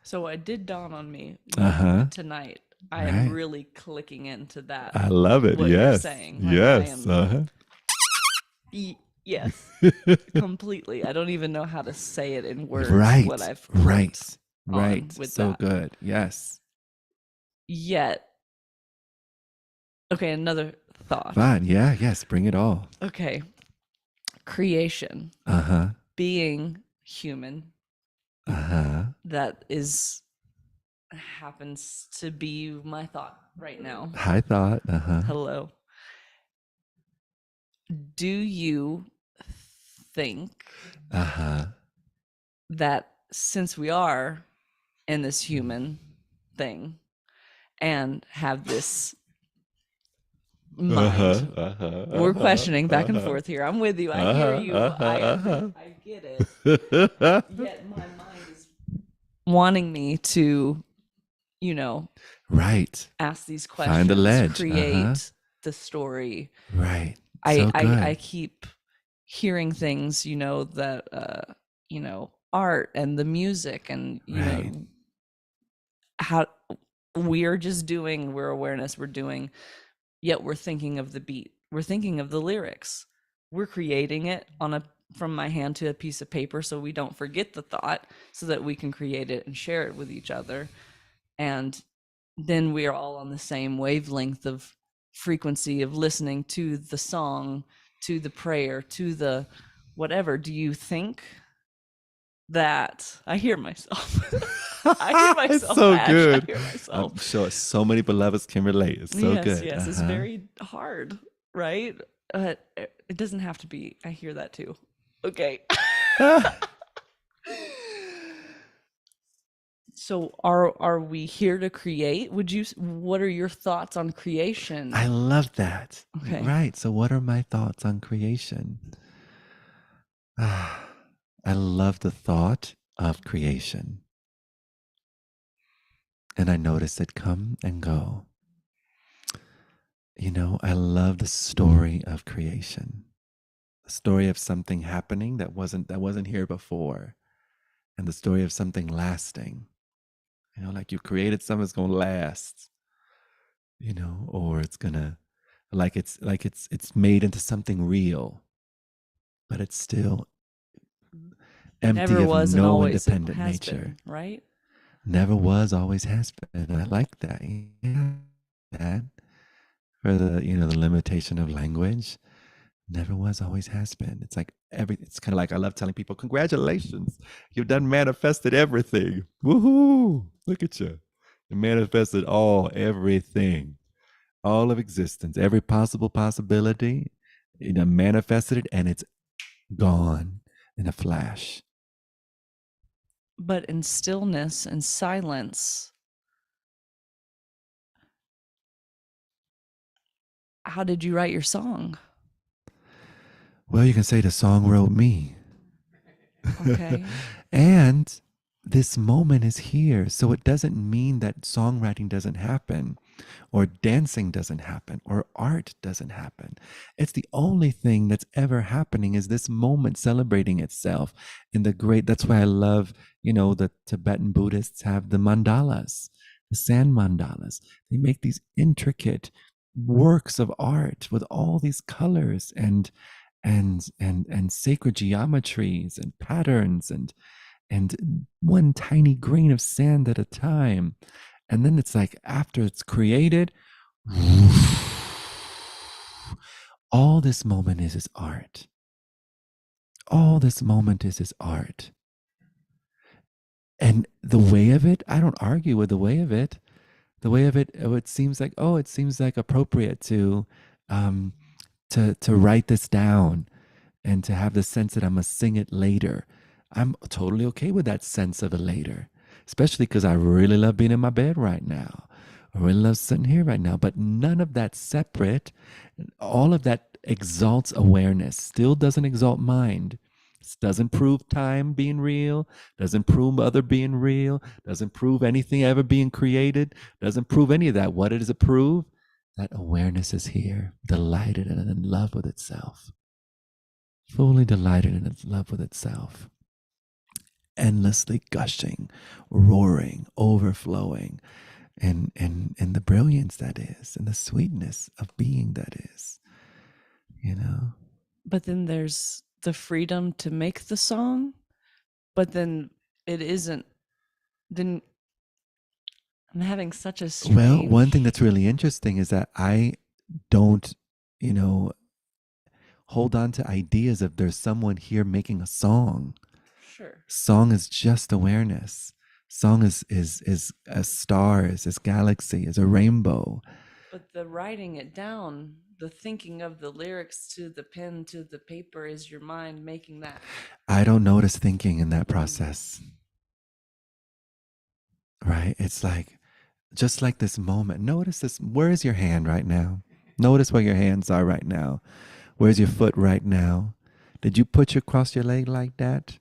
So it did dawn on me Uh-huh. tonight. I Right. am really clicking into that. I love it. What you're Yes. saying. Like, I Yes. am- Yes, completely. I don't even know how to say it in words. Right. What I've Right. clicked Right. on with So that. good. Yes. Yet, okay, another thought. Fine. Yeah. Yes. Bring it all. Okay, creation, Uh-huh. being human, Uh-huh. that happens to be my thought right now. High thought. Uh-huh. Hello. Do you think Uh-huh. that since we are in this human thing and have this mind, we're questioning back and forth here. I'm with you. I hear you. I get it. Yet my mind is wanting me to, Right. ask these questions, Find the ledge. create the story. Right. I So good. I keep hearing things, that art and the music and Right. how we're just doing, we're awareness, we're doing, yet we're thinking of the beat, we're thinking of the lyrics, we're creating it from my hand to a piece of paper so we don't forget the thought, so that we can create it and share it with each other. And then we are all on the same wavelength of frequency of listening to the song, to the prayer, to the whatever. Do you think that I hear myself? I hear myself. It's so Ash. good. I hear myself. I'm sure so many beloveds can relate. It's so yes, good. yes, it's Uh-huh. very hard, right? It doesn't have to be. I hear that too. Okay. So are we here to create? What are your thoughts on creation? I love that. Okay. Right. So what are my thoughts on creation? I love the thought of creation. And I notice it come and go. I love the story of creation. The story of something happening that wasn't here before. And the story of something lasting. Like you created something that's gonna last. Or it's gonna it's made into something real. But it's still empty Never of was and no always independent has nature. been, right? Never was, always has been. I like that. Yeah. That for the the limitation of language. Never was, always has been. It's like it's kind of like I love telling people, congratulations, you've done manifested everything. Woohoo! Look at you. You manifested everything, all of existence, every possible possibility. Manifested it, and it's gone in a flash. But in stillness and silence, how did you write your song? Well, you can say the song wrote me. Okay. And this moment is here. So it doesn't mean that songwriting doesn't happen, or dancing doesn't happen, or art doesn't happen. It's the only thing that's ever happening is this moment celebrating itself in that's why I love, the Tibetan Buddhists have the mandalas, the sand mandalas. They make these intricate works of art with all these colors and sacred geometries and patterns and one tiny grain of sand at a time. And then it's like after it's created, all this moment is art. All this moment is art. And the way of it, I don't argue with the way of it. The way of it, it seems like appropriate to write this down and to have the sense that I must sing it later. I'm totally okay with that sense of a later, especially because I really love being in my bed right now. I really love sitting here right now, but none of that separate. All of that exalts awareness, still doesn't exalt mind. This doesn't prove time being real, doesn't prove other being real, doesn't prove anything ever being created, doesn't prove any of that. What does it prove? That awareness is here, delighted and in love with itself, fully delighted and in love with itself, endlessly gushing, roaring, overflowing, and the brilliance that is, and the sweetness of being that is, you know? But then there's the freedom to make the song, but then it isn't. Then I'm having such a strange. Well, one thing that's really interesting is that I don't, you know, hold on to ideas of there's someone here making a song. Sure. Song is just awareness. Song is a star, is galaxy, is a rainbow. But the writing it down, the thinking of the lyrics to the pen to the paper is your mind making that. I don't notice thinking in that process. Right? It's like, just like this moment. Notice this. Where is your hand right now? Notice where your hands are right now. Where's your foot right now? Did you put your cross your leg like that?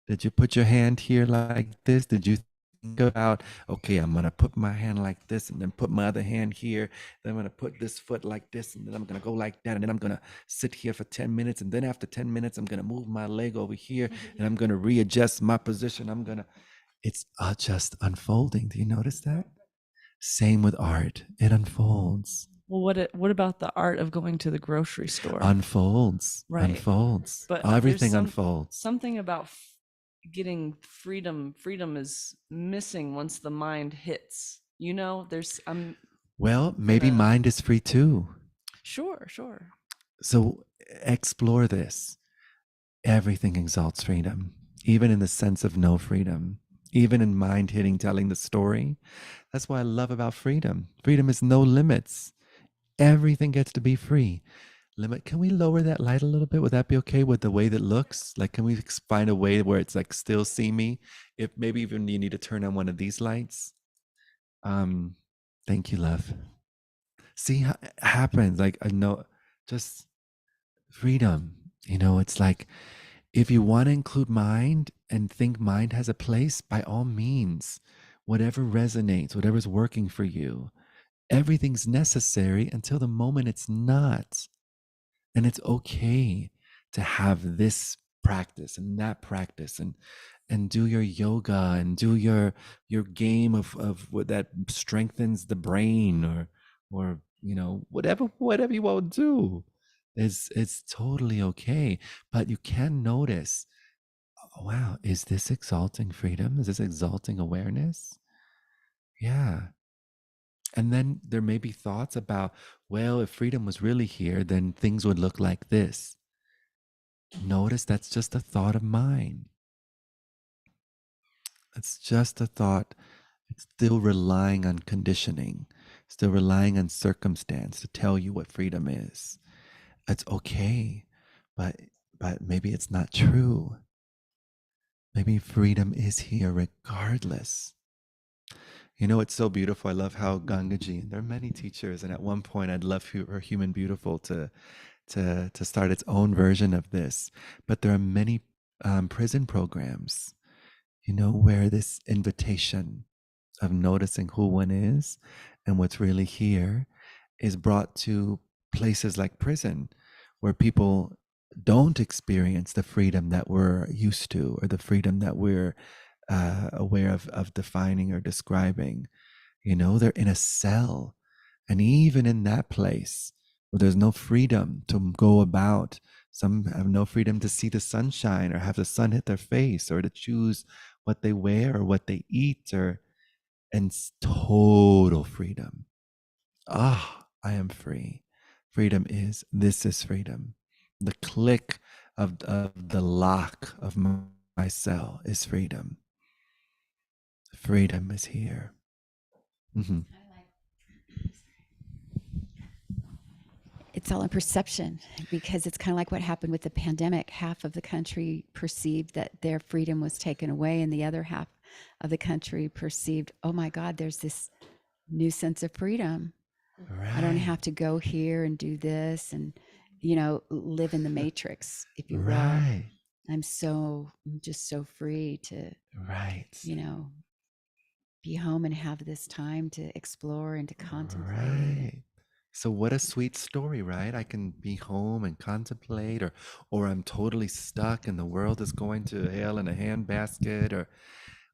Did you put your hand here like this? Did you think about, okay, I'm going to put my hand like this and then put my other hand here. Then I'm going to put this foot like this and then I'm going to go like that. And then I'm going to sit here for 10 minutes. And then after 10 minutes, I'm going to move my leg over here and I'm going to readjust my position. It's just unfolding. Do you notice that? Same with art. It unfolds. Well, what about the art of going to the grocery store? Unfolds. Right. Unfolds. But everything unfolds. Something about getting freedom. Freedom is missing once the mind hits. You know, Well, maybe mind is free too. Sure. So explore this. Everything exalts freedom, even in the sense of no freedom, even in mind hitting, telling the story. That's what I love about freedom. Freedom is no limits. Everything gets to be free. Can we lower that light a little bit? Would that be okay with the way that looks? Like, can we find a way where it's like still see me? If maybe even you need to turn on one of these lights. Thank you, love. See how it happens. Like, I know, just freedom. You know, it's like, if you want to include mind and think mind has a place, by all means, whatever resonates, whatever's working for you, everything's necessary until the moment it's not. And it's okay to have this practice and that practice and do your yoga and do your game of what that strengthens the brain or you know, whatever you want to do. It's totally okay. But you can notice, oh, wow, is this exalting freedom? Is this exalting awareness? Yeah. And then there may be thoughts about, well, if freedom was really here, then things would look like this. Notice that's just a thought of mine. It's just a thought. It's still relying on conditioning, still relying on circumstance to tell you what freedom is. It's okay, but maybe it's not true. Maybe freedom is here regardless. You know, it's so beautiful. I love how Gangaji, and there are many teachers, and at one point I'd love for Human Beautiful to start its own version of this. But there are many prison programs, you know, where this invitation of noticing who one is and what's really here is brought to places like prison, where people don't experience the freedom that we're used to, or the freedom that we're aware of defining or describing. You know, they're in a cell. And even in that place where there's no freedom to go about, some have no freedom to see the sunshine or have the sun hit their face or to choose what they wear or what they eat, and total freedom. I am free. This is freedom. The click of the lock of my cell is freedom. Freedom is here. Mm-hmm. It's all in perception, because it's kind of like what happened with the pandemic. Half of the country perceived that their freedom was taken away, and the other half of the country perceived, oh my God, there's this new sense of freedom. Right. I don't have to go here and do this and, you know, live in the matrix, if you will. Right. I'm just so free to, Right. be home and have this time to explore and to contemplate. Right. So what a sweet story, right? I can be home and contemplate, or I'm totally stuck and the world is going to hell in a handbasket, or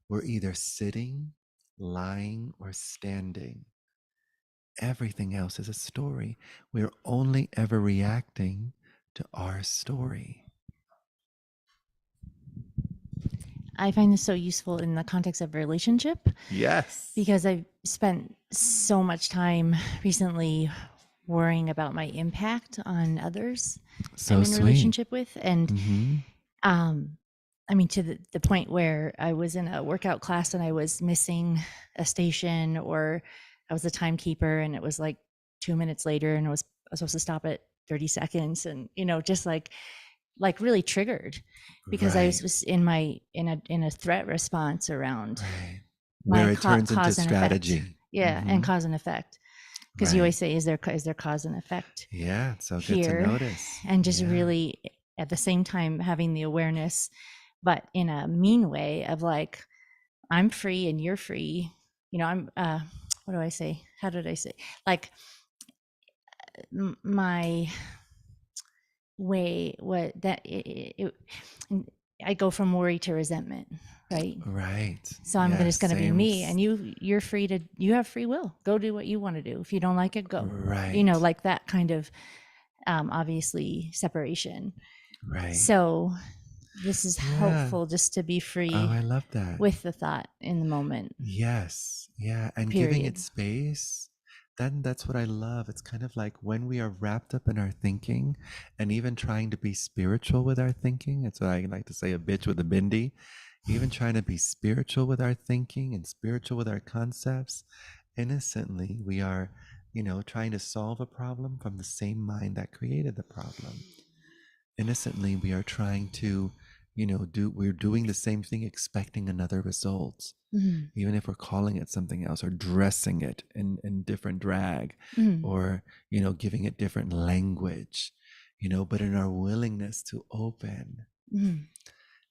we're either sitting, lying, or standing. Everything else is a story. We're only ever reacting to our story. I find this so useful in the context of relationship Yes. because I've spent so much time recently worrying about my impact on others So I'm in sweet. relationship with. And Mm-hmm. I mean, to the point where I was in a workout class and I was missing a station, or I was a timekeeper and it was like 2 minutes later and I was supposed to stop at 30 seconds, and just like really triggered because I Right. was in a threat response around Right. my Where it turns into cause and effect. strategy. Yeah, and Mhm. cause and effect. Because you Right. always say, is there cause and effect Yeah, it's so good to here? notice. And just Yeah. really at the same time having the awareness, but in a mean way of like, I'm free and you're free. I'm what do I say? How did I say? Like my way, what that I go from worry to resentment, right? Right. So I'm Yeah, just going to be same me, s- and you have free will. Go do what you want to do. If you don't like it, go. Right. Like that kind of obviously separation. Right. So this is Yeah. helpful just to be free Oh, I love that. with the thought in the moment. Yes. Yeah. And giving Period. it space, then that's what I love. It's kind of like when we are wrapped up in our thinking and even trying to be spiritual with our thinking. It's what I like to say, a bitch with a bindi. Even trying to be spiritual with our thinking and spiritual with our concepts. Innocently, we are, trying to solve a problem from the same mind that created the problem. Innocently, we are trying to, we're doing the same thing, expecting another result, Mhm. even if we're calling it something else or dressing it in different drag, Mhm. or, giving it different language, but in our willingness to open Mhm.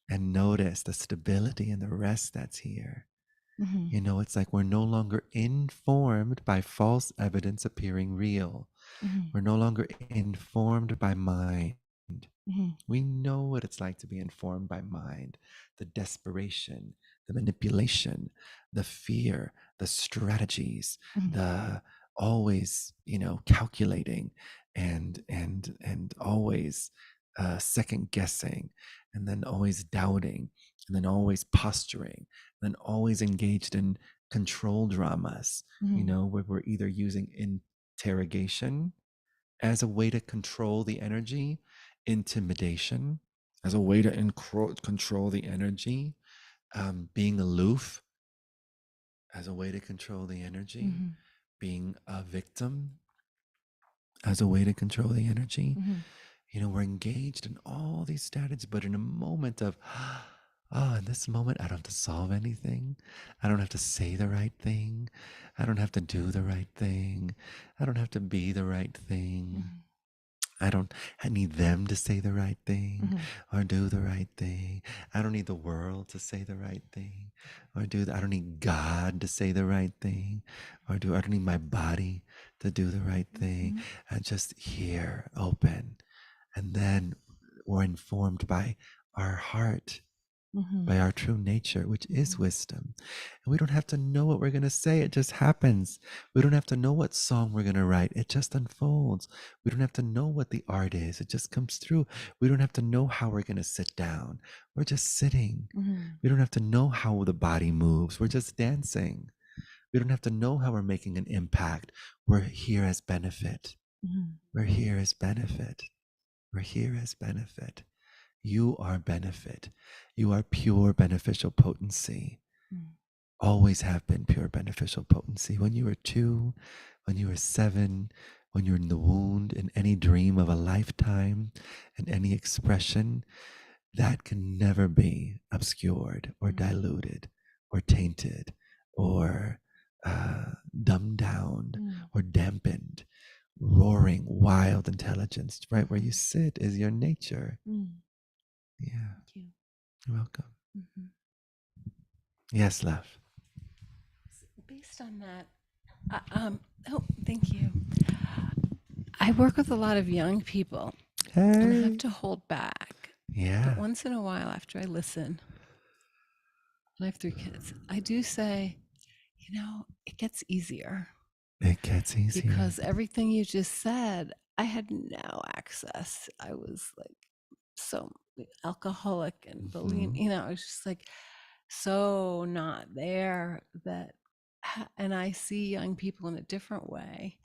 and notice the stability and the rest that's here. Mhm. It's like we're no longer informed by false evidence appearing real. Mhm. We're no longer informed by mind. Mhm. We know what it's like to be informed by mind, the desperation, the manipulation, the fear, the strategies, Mhm. the always, calculating and always second guessing, and then always doubting, and then always posturing, and then always engaged in control dramas, Mhm. where we're either using interrogation as a way to control the energy, intimidation as a way to control the energy, being aloof as a way to control the energy, Mhm. being a victim as a way to control the energy. Mhm. We're engaged in all these strategies, but in a moment of, oh, in this moment, I don't have to solve anything. I don't have to say the right thing. I don't have to do the right thing. I don't have to be the right thing. Mhm. I need them to say the right thing Mhm. or do the right thing. I don't need the world to say the right thing or I don't need God to say the right thing I don't need my body to do the right thing. Mhm. I just hear open. And then we're informed by our heart, Mhm. by our true nature, which is Mhm. wisdom. And we don't have to know what we're going to say. It just happens. We don't have to know what song we're going to write. It just unfolds. We don't have to know what the art is. It just comes through. We don't have to know how we're going to sit down. We're just sitting. Mhm. We don't have to know how the body moves. We're just dancing. We don't have to know how we're making an impact. We're here as benefit. Mhm. We're here as benefit. We're here as benefit. You are benefit. You are pure beneficial potency. Mhm. Always have been pure beneficial potency. When you were 2, when you were 7, when you're in the wound, in any dream of a lifetime, and any expression, that can never be obscured or diluted or tainted or dumbed down Mhm. or dampened. Roaring, wild intelligence, right where you sit, is your nature. Mhm. Yeah. Thank you. You're welcome. Mhm. Yes, love. Based on that, oh, thank you. I work with a lot of young people and I Hey. have to hold back. Yeah. But once in a while, after I listen, and I have 3 kids, I do say, it gets easier It gets easier. because everything you just said, I had no access. I was like so alcoholic and bulimic, I was just like so not there and I see young people in a different way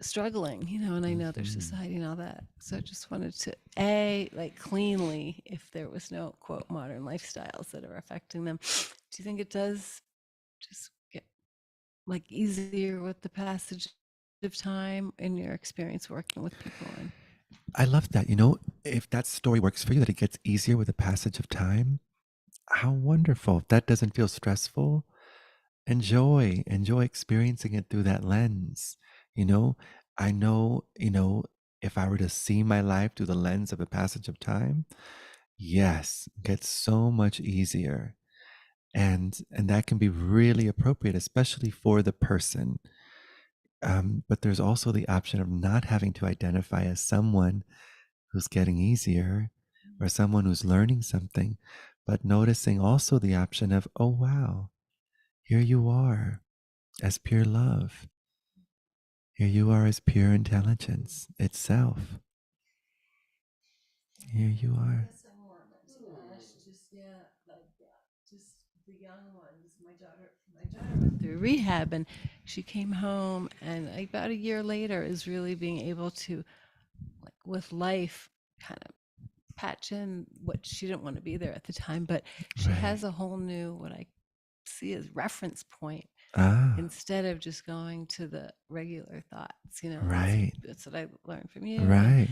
struggling, and I know their society and all that. So I just wanted to like cleanly, if there was no quote modern lifestyles that are affecting them, do you think it does just get like easier with the passage of time in your experience working with people? And I love that. If that story works for you, that it gets easier with the passage of time, how wonderful. If that doesn't feel stressful, enjoy experiencing it through that lens. I know, if I were to see my life through the lens of the passage of time, yes, it gets so much easier. And that can be really appropriate, especially for the person. But there's also the option of not having to identify as someone who's getting easier or someone who's learning something, but noticing also the option of, oh, wow, here you are as pure love. Here you are as pure intelligence itself. Here you are. Just the young ones. My daughter went through rehab, and she came home, and about a year later is really being able to, like, with life, kind of patch in what she didn't want to be there at the time, but she Right. has a whole new, what I see as reference point, Ah, instead of just going to the regular thoughts. right. That's what I learned from you. Right.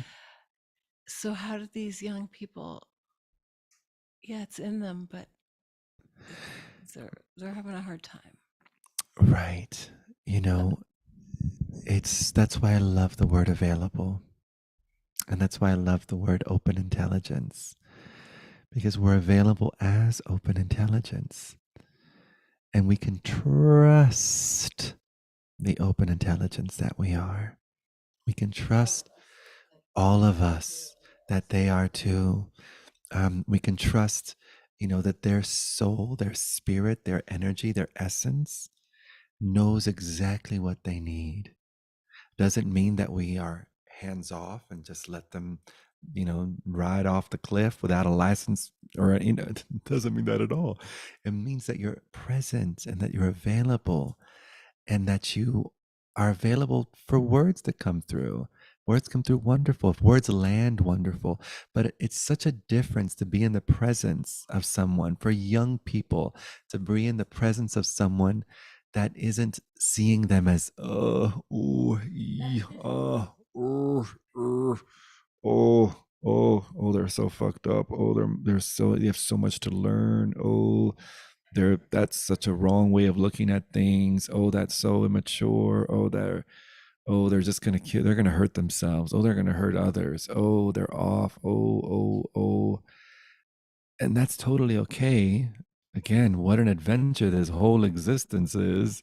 So how do these young people, yeah, it's in them, but they're having a hard time. Right. That's why I love the word available. And that's why I love the word open intelligence, because we're available as open intelligence. And we can trust the open intelligence that we are. We can trust all of us that they are too. We can trust, that their soul, their spirit, their energy, their essence knows exactly what they need. Doesn't mean that we are hands off and just let them, ride off the cliff without a license, or, it doesn't mean that at all. It means that you're present and that you're available, and that you are available for words to come through. Words come through wonderful. If words land, wonderful. But it's such a difference to be in the presence of someone, for young people to be in the presence of someone that isn't seeing them as, they're so fucked up. Oh, they have so much to learn. Oh, that's such a wrong way of looking at things. Oh, that's so immature. They're just gonna kill, they're gonna hurt themselves. Oh, they're gonna hurt others. Oh, they're off. Oh. And that's totally okay. Again, what an adventure this whole existence is.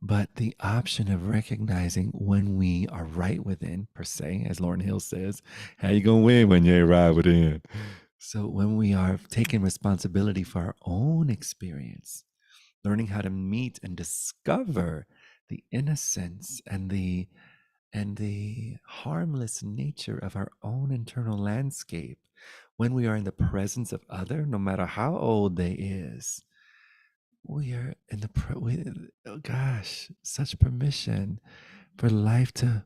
But the option of recognizing when we are right within, per se, as Lauryn Hill says, how you gonna win when you ain't right within? So when we are taking responsibility for our own experience, learning how to meet and discover the innocence and the harmless nature of our own internal landscape, when we are in the presence of other, no matter how old they is, we are in oh gosh, such permission for life to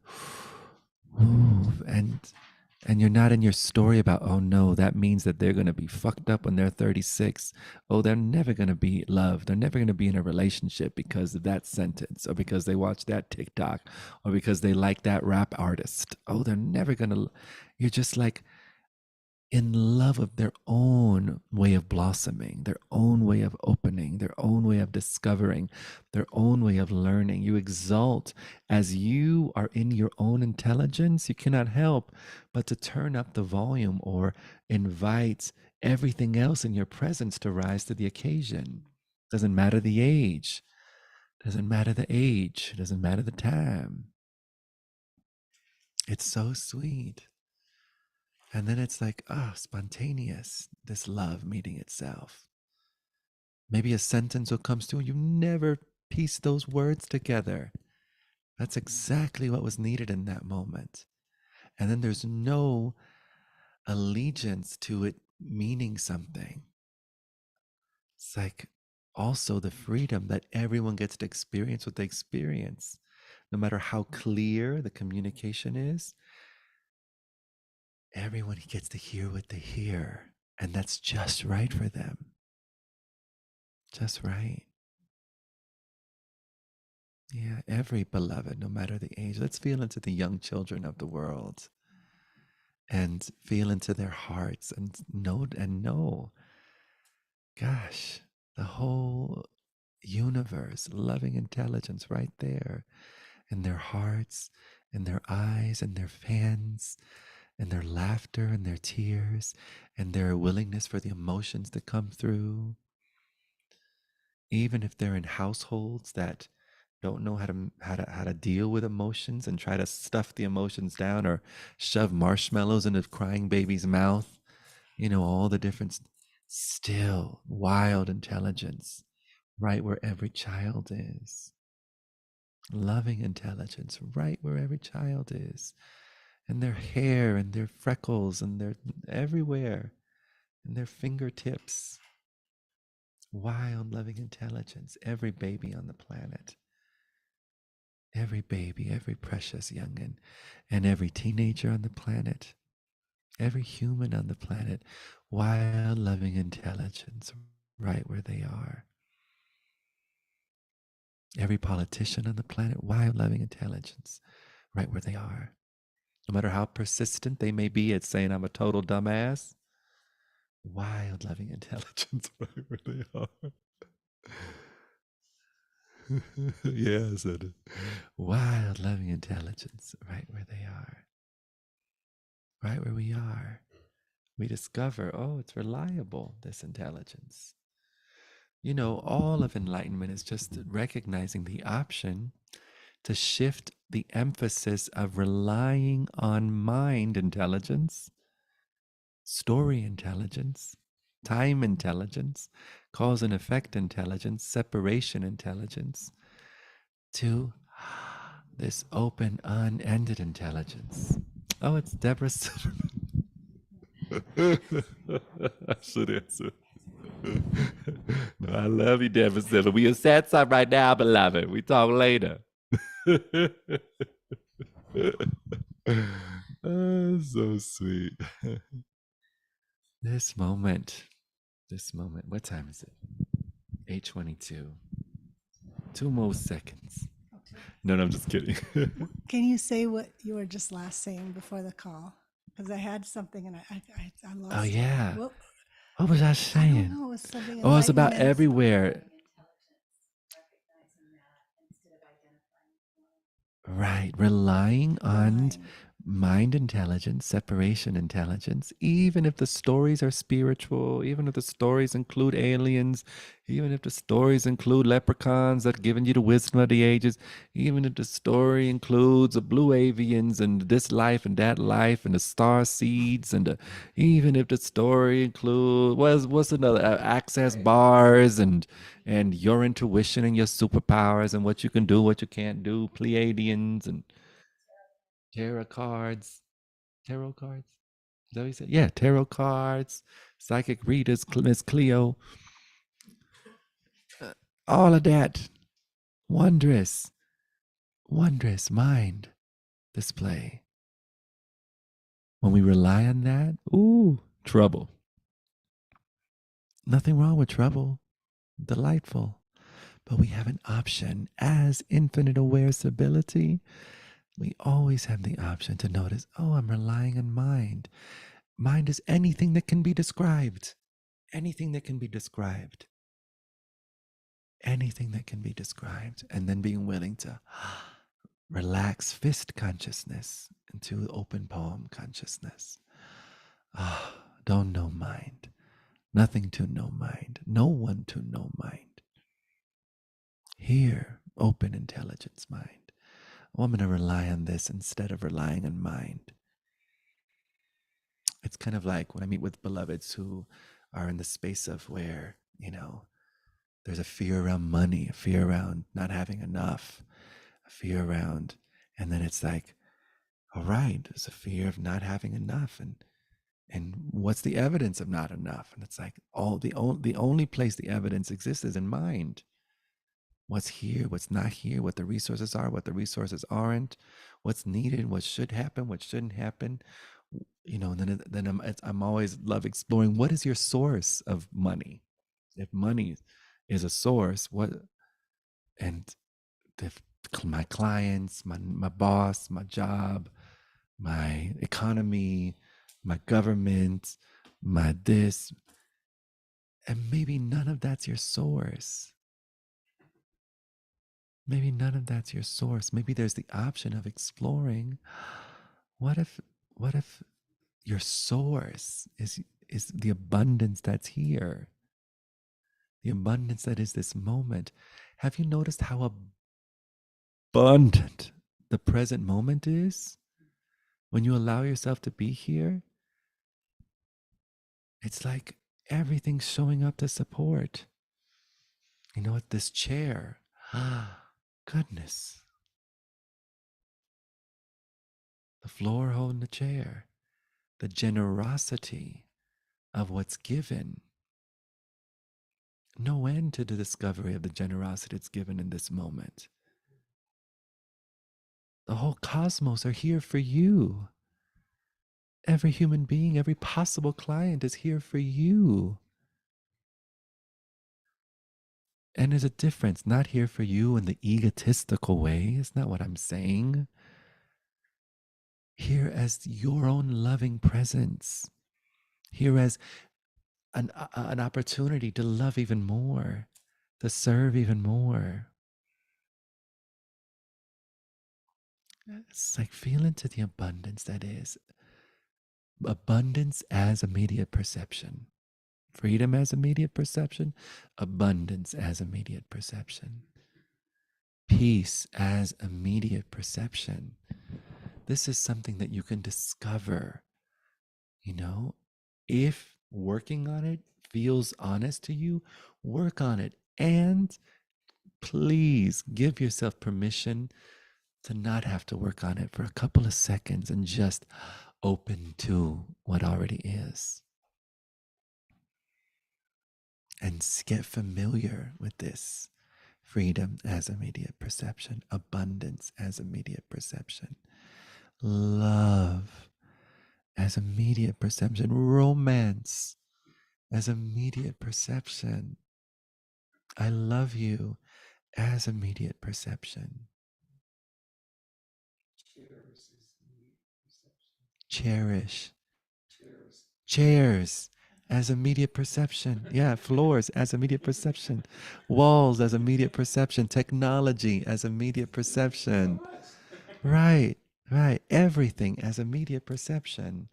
move. And you're not in your story about, oh no, that means that they're going to be fucked up when they're 36. Oh, they're never going to be loved. They're never going to be in a relationship because of that sentence, or because they watch that TikTok, or because they like that rap artist. Oh, they're never going to. You're just like, in love of their own way of blossoming, their own way of opening, their own way of discovering, their own way of learning. You exalt as you are in your own intelligence. You cannot help but to turn up the volume or invite everything else in your presence to rise to the occasion. Doesn't matter the age. Doesn't matter the age. Doesn't matter the time. It's so sweet. And then it's like, spontaneous, this love meeting itself. Maybe a sentence will come through and you never piece those words together. That's exactly what was needed in that moment. And then there's no allegiance to it meaning something. It's like also the freedom that everyone gets to experience what they experience. No matter how clear the communication is, everyone gets to hear what they hear. And that's just right for them. Just right. Yeah, every beloved, no matter the age. Let's feel into the young children of the world and feel into their hearts and know, gosh, the whole universe, loving intelligence right there in their hearts, in their eyes, and their fans, and their laughter and their tears, and their willingness for the emotions to come through. Even if they're in households that don't know how to deal with emotions and try to stuff the emotions down or shove marshmallows in a crying baby's mouth, all the different still wild intelligence right where every child is. Loving intelligence right where every child is. And their hair and their freckles and their everywhere and their fingertips. Wild loving intelligence, every baby on the planet. Every baby, every precious youngin, and every teenager on the planet, every human on the planet, wild loving intelligence right where they are. Every politician on the planet, wild loving intelligence right where they are. No matter how persistent they may be at saying I'm a total dumbass, wild loving intelligence right where they are. Yes, it is. Wild loving intelligence right where they are. Right where we are. We discover, it's reliable, this intelligence. All of enlightenment is just recognizing the option to shift the emphasis of relying on mind intelligence, story intelligence, time intelligence, cause and effect intelligence, separation intelligence, to this open, unended intelligence. Oh, it's Deborah. I should answer. No, I love you, Deborah Silver. We in Satsang right now, beloved. We talk later. Oh, so sweet. This moment. What time is it? 8:22. 2 more seconds. No, I'm just kidding. Can you say what you were just last saying before the call? Because I had something and I lost. Oh, yeah. It. What was I I saying? don't know. It was something. Oh, it's about enlightenment. everywhere. Right. Relying on mind intelligence, separation intelligence, even if the stories are spiritual, even if the stories include aliens, even if the stories include leprechauns that giving you the wisdom of the ages, even if the story includes the blue avians and this life and that life and the star seeds, and even if the story includes what's another access bars and your intuition and your superpowers and what you can do, what you can't do, Pleiadians and tarot cards. Tarot cards? Is that what you said? Yeah, tarot cards, psychic readers, Miss Cleo. All of that. Wondrous mind display. When we rely on that, trouble. Nothing wrong with trouble. Delightful. But we have an option. As infinite aware stability, we always have the option to notice, I'm relying on mind. Mind is anything that can be described. Anything that can be described. Anything that can be described. And then being willing to relax fist consciousness into open palm consciousness. Don't know mind. Nothing to know mind. No one to know mind. Here, open intelligence mind. Oh, I'm going to rely on this instead of relying on mind. It's kind of like when I meet with beloveds who are in the space of where, there's a fear around money, a fear around not having enough, a fear around, and then it's like, all right, there's a fear of not having enough. And what's the evidence of not enough? And it's like the only place the evidence exists is in mind. What's here, what's not here, what the resources are, what the resources aren't, what's needed, what should happen, what shouldn't happen. And then I'm always love exploring what is your source of money. If money is a source, and if my clients, my boss, my job, my economy, my government, my this, and maybe none of that's your source. Maybe none of that's your source. Maybe there's the option of exploring. What if your source is the abundance that's here? The abundance that is this moment. Have you noticed how abundant the present moment is? When you allow yourself to be here, it's like everything's showing up to support. You know what? This chair. Goodness. The floor holding the chair. The generosity of what's given. No end to the discovery of the generosity that's given in this moment. The whole cosmos are here for you. Every human being, every possible client is here for you. And there's a difference, not here for you in the egotistical way. It's not what I'm saying. Here as your own loving presence. Here as an opportunity to love even more, to serve even more. It's like feel into the abundance that is. Abundance as immediate perception. Freedom as immediate perception. Abundance as immediate perception. Peace as immediate perception. This is something that you can discover, if working on it feels honest to you, work on it. And please give yourself permission to not have to work on it for a couple of seconds and just open to what already is. And get familiar with this. Freedom as immediate perception, abundance as immediate perception, love as immediate perception, romance as immediate perception. I love you as immediate perception. Cherish. Chairs as immediate perception. Yeah, floors as immediate perception. Walls as immediate perception. Technology as immediate perception. Right. Everything as immediate perception.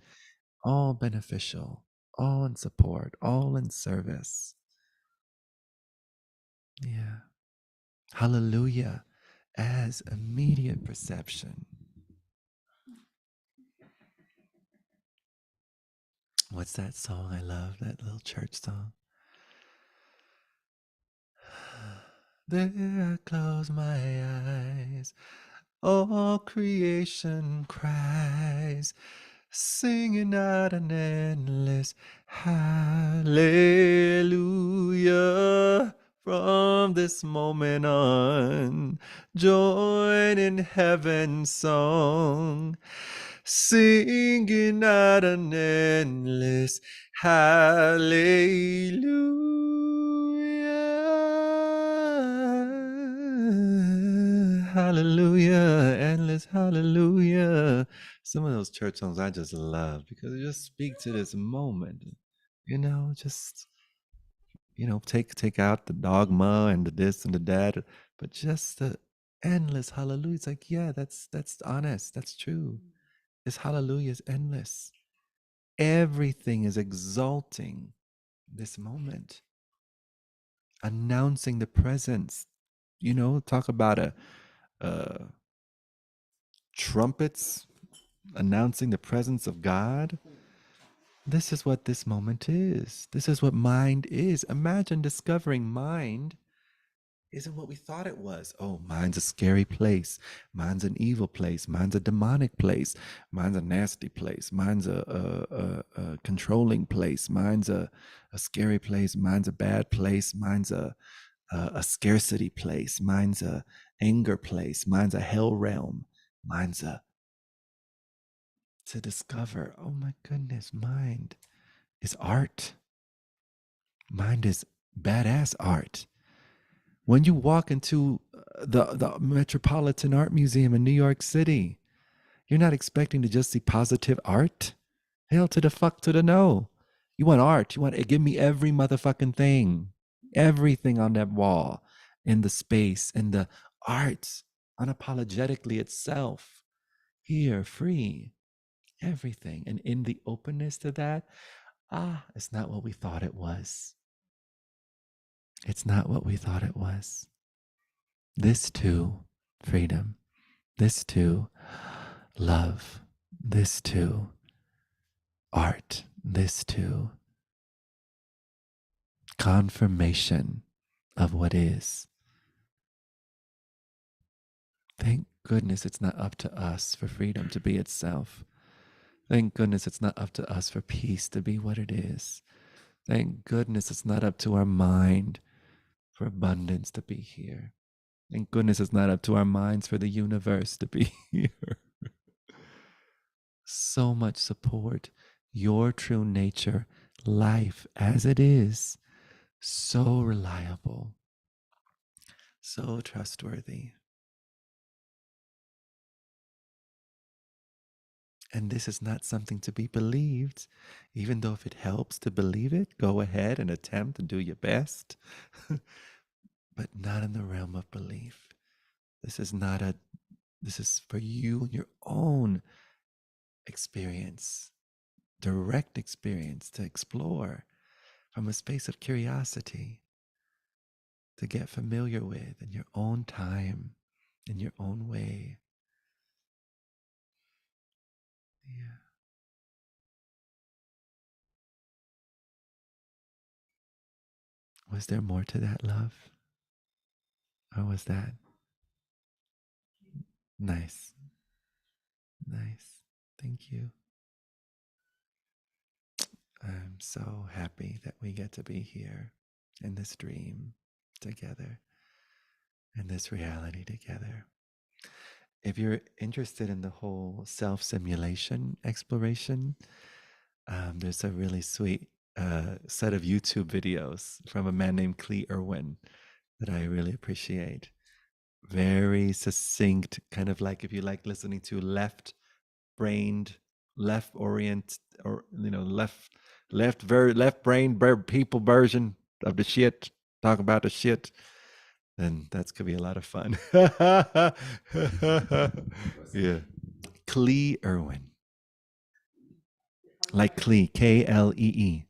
All beneficial, all in support, all in service. Yeah. Hallelujah as immediate perception. What's that song I love? That little church song. There I close my eyes. All creation cries, singing out an endless hallelujah. From this moment on, join in heaven's song, singing out an endless hallelujah. hallelujah, endless hallelujah. Some of those church songs I just love because they just speak to this moment. Just take out the dogma and the this and the that, but just the endless hallelujah. It's like, yeah, that's honest. That's true. This hallelujah is endless. Everything is exalting this moment, announcing the presence. Talk about trumpets announcing the presence of God. This is what this moment is. This is what mind is. Imagine discovering mind isn't what we thought it was. Oh, mind's a scary place. Mind's an evil place. Mind's a demonic place. Mind's a nasty place. Mind's a controlling place. Mind's a scary place. Mind's a bad place. Mind's a scarcity place. Mind's a anger place. Mind's a hell realm. Mind's to discover, oh my goodness, mind is art. Mind is badass art. When you walk into the Metropolitan Art Museum in New York City, you're not expecting to just see positive art. Hell to the fuck to the no. You want art. You want to give me every motherfucking thing. Everything on that wall, in the space, in the art, unapologetically itself. Here, free. Everything. And in the openness to that, it's not what we thought it was. It's not what we thought it was. This too, freedom. This too, love. This too, art. This too, confirmation of what is. Thank goodness it's not up to us for freedom to be itself. Thank goodness it's not up to us for peace to be what it is. Thank goodness it's not up to our mind for abundance to be here. Thank goodness it's not up to our minds for the universe to be here. So much support. Your true nature, life as it is, so reliable, so trustworthy. And this is not something to be believed, even though if it helps to believe it, go ahead and attempt and do your best, but not in the realm of belief. This is for you and your own experience, direct experience to explore from a space of curiosity, to get familiar with in your own time, in your own way. Yeah. Was there more to that, love? Or was that nice? Nice. Thank you. I'm so happy that we get to be here in this dream together, in this reality together. If you're interested in the whole self-simulation exploration, there's a really sweet set of YouTube videos from a man named Clee Irwin that I really appreciate. Very succinct, kind of like if you like listening to left-brained, left-orient, or left-brained people version of the shit, talk about the shit, then that's could be a lot of fun. Yeah. Clee Irwin. Like Clee, Klee.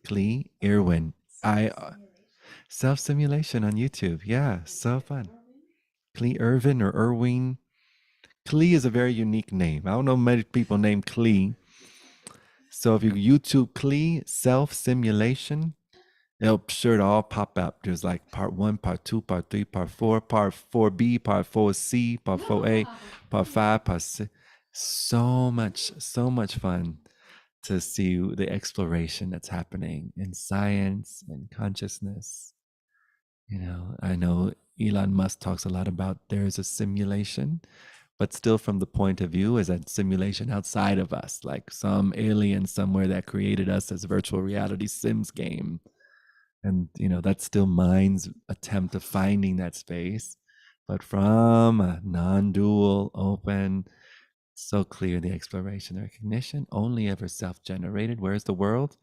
Clee Irwin. Self-simulation on YouTube. Yeah, so fun. Clee Irvin or Irwin. Clee is a very unique name. I don't know many people named Clee. So if you YouTube Clee self-simulation, it'll all pop up. There's like part 1, part 2, part 3, part 4, part 4B, part 4C, part 4A, part 5, part 6. So much fun to see the exploration that's happening in science and consciousness. I know Elon Musk talks a lot about there is a simulation, but still from the point of view is a simulation outside of us, like some alien somewhere that created us as a virtual reality Sims game. And, that's still mind's attempt of finding that space. but from a non-dual, open, so clear the exploration and recognition, only ever self-generated. Where's the world?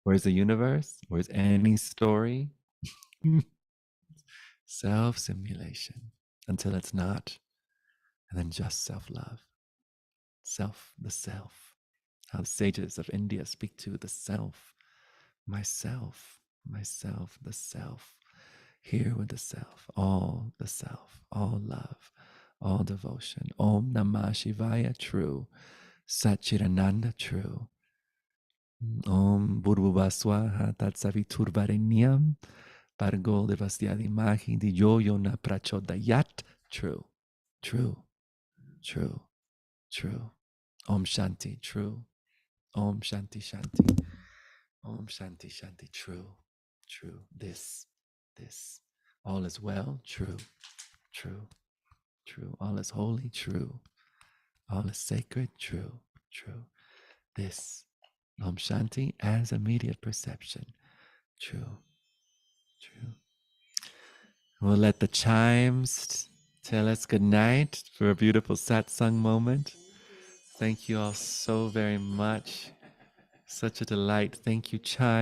Where's the universe? Where's any story? Self-simulation until it's not, and then just self-love. Self, the self. How the sages of India speak to the self. Myself, myself, the self. Here with the self, all love, all devotion. Om Namah Shivaya, true. Satchirananda, true. Om Bhurvuvaswaha Tatsaviturvarenyam Bargo Devasyadimahi Diyoyo Na Prachodayat, true, true, true, true. Om Shanti, true. Om Shanti Shanti. Om Shanti Shanti, true, true. This. All is well, true, true, true. All is holy, true. All is sacred, true, true. This. Om Shanti as immediate perception, true, true. We'll let the chimes tell us good night for a beautiful satsang moment. Thank you all so very much. Such a delight. Thank you, chimes.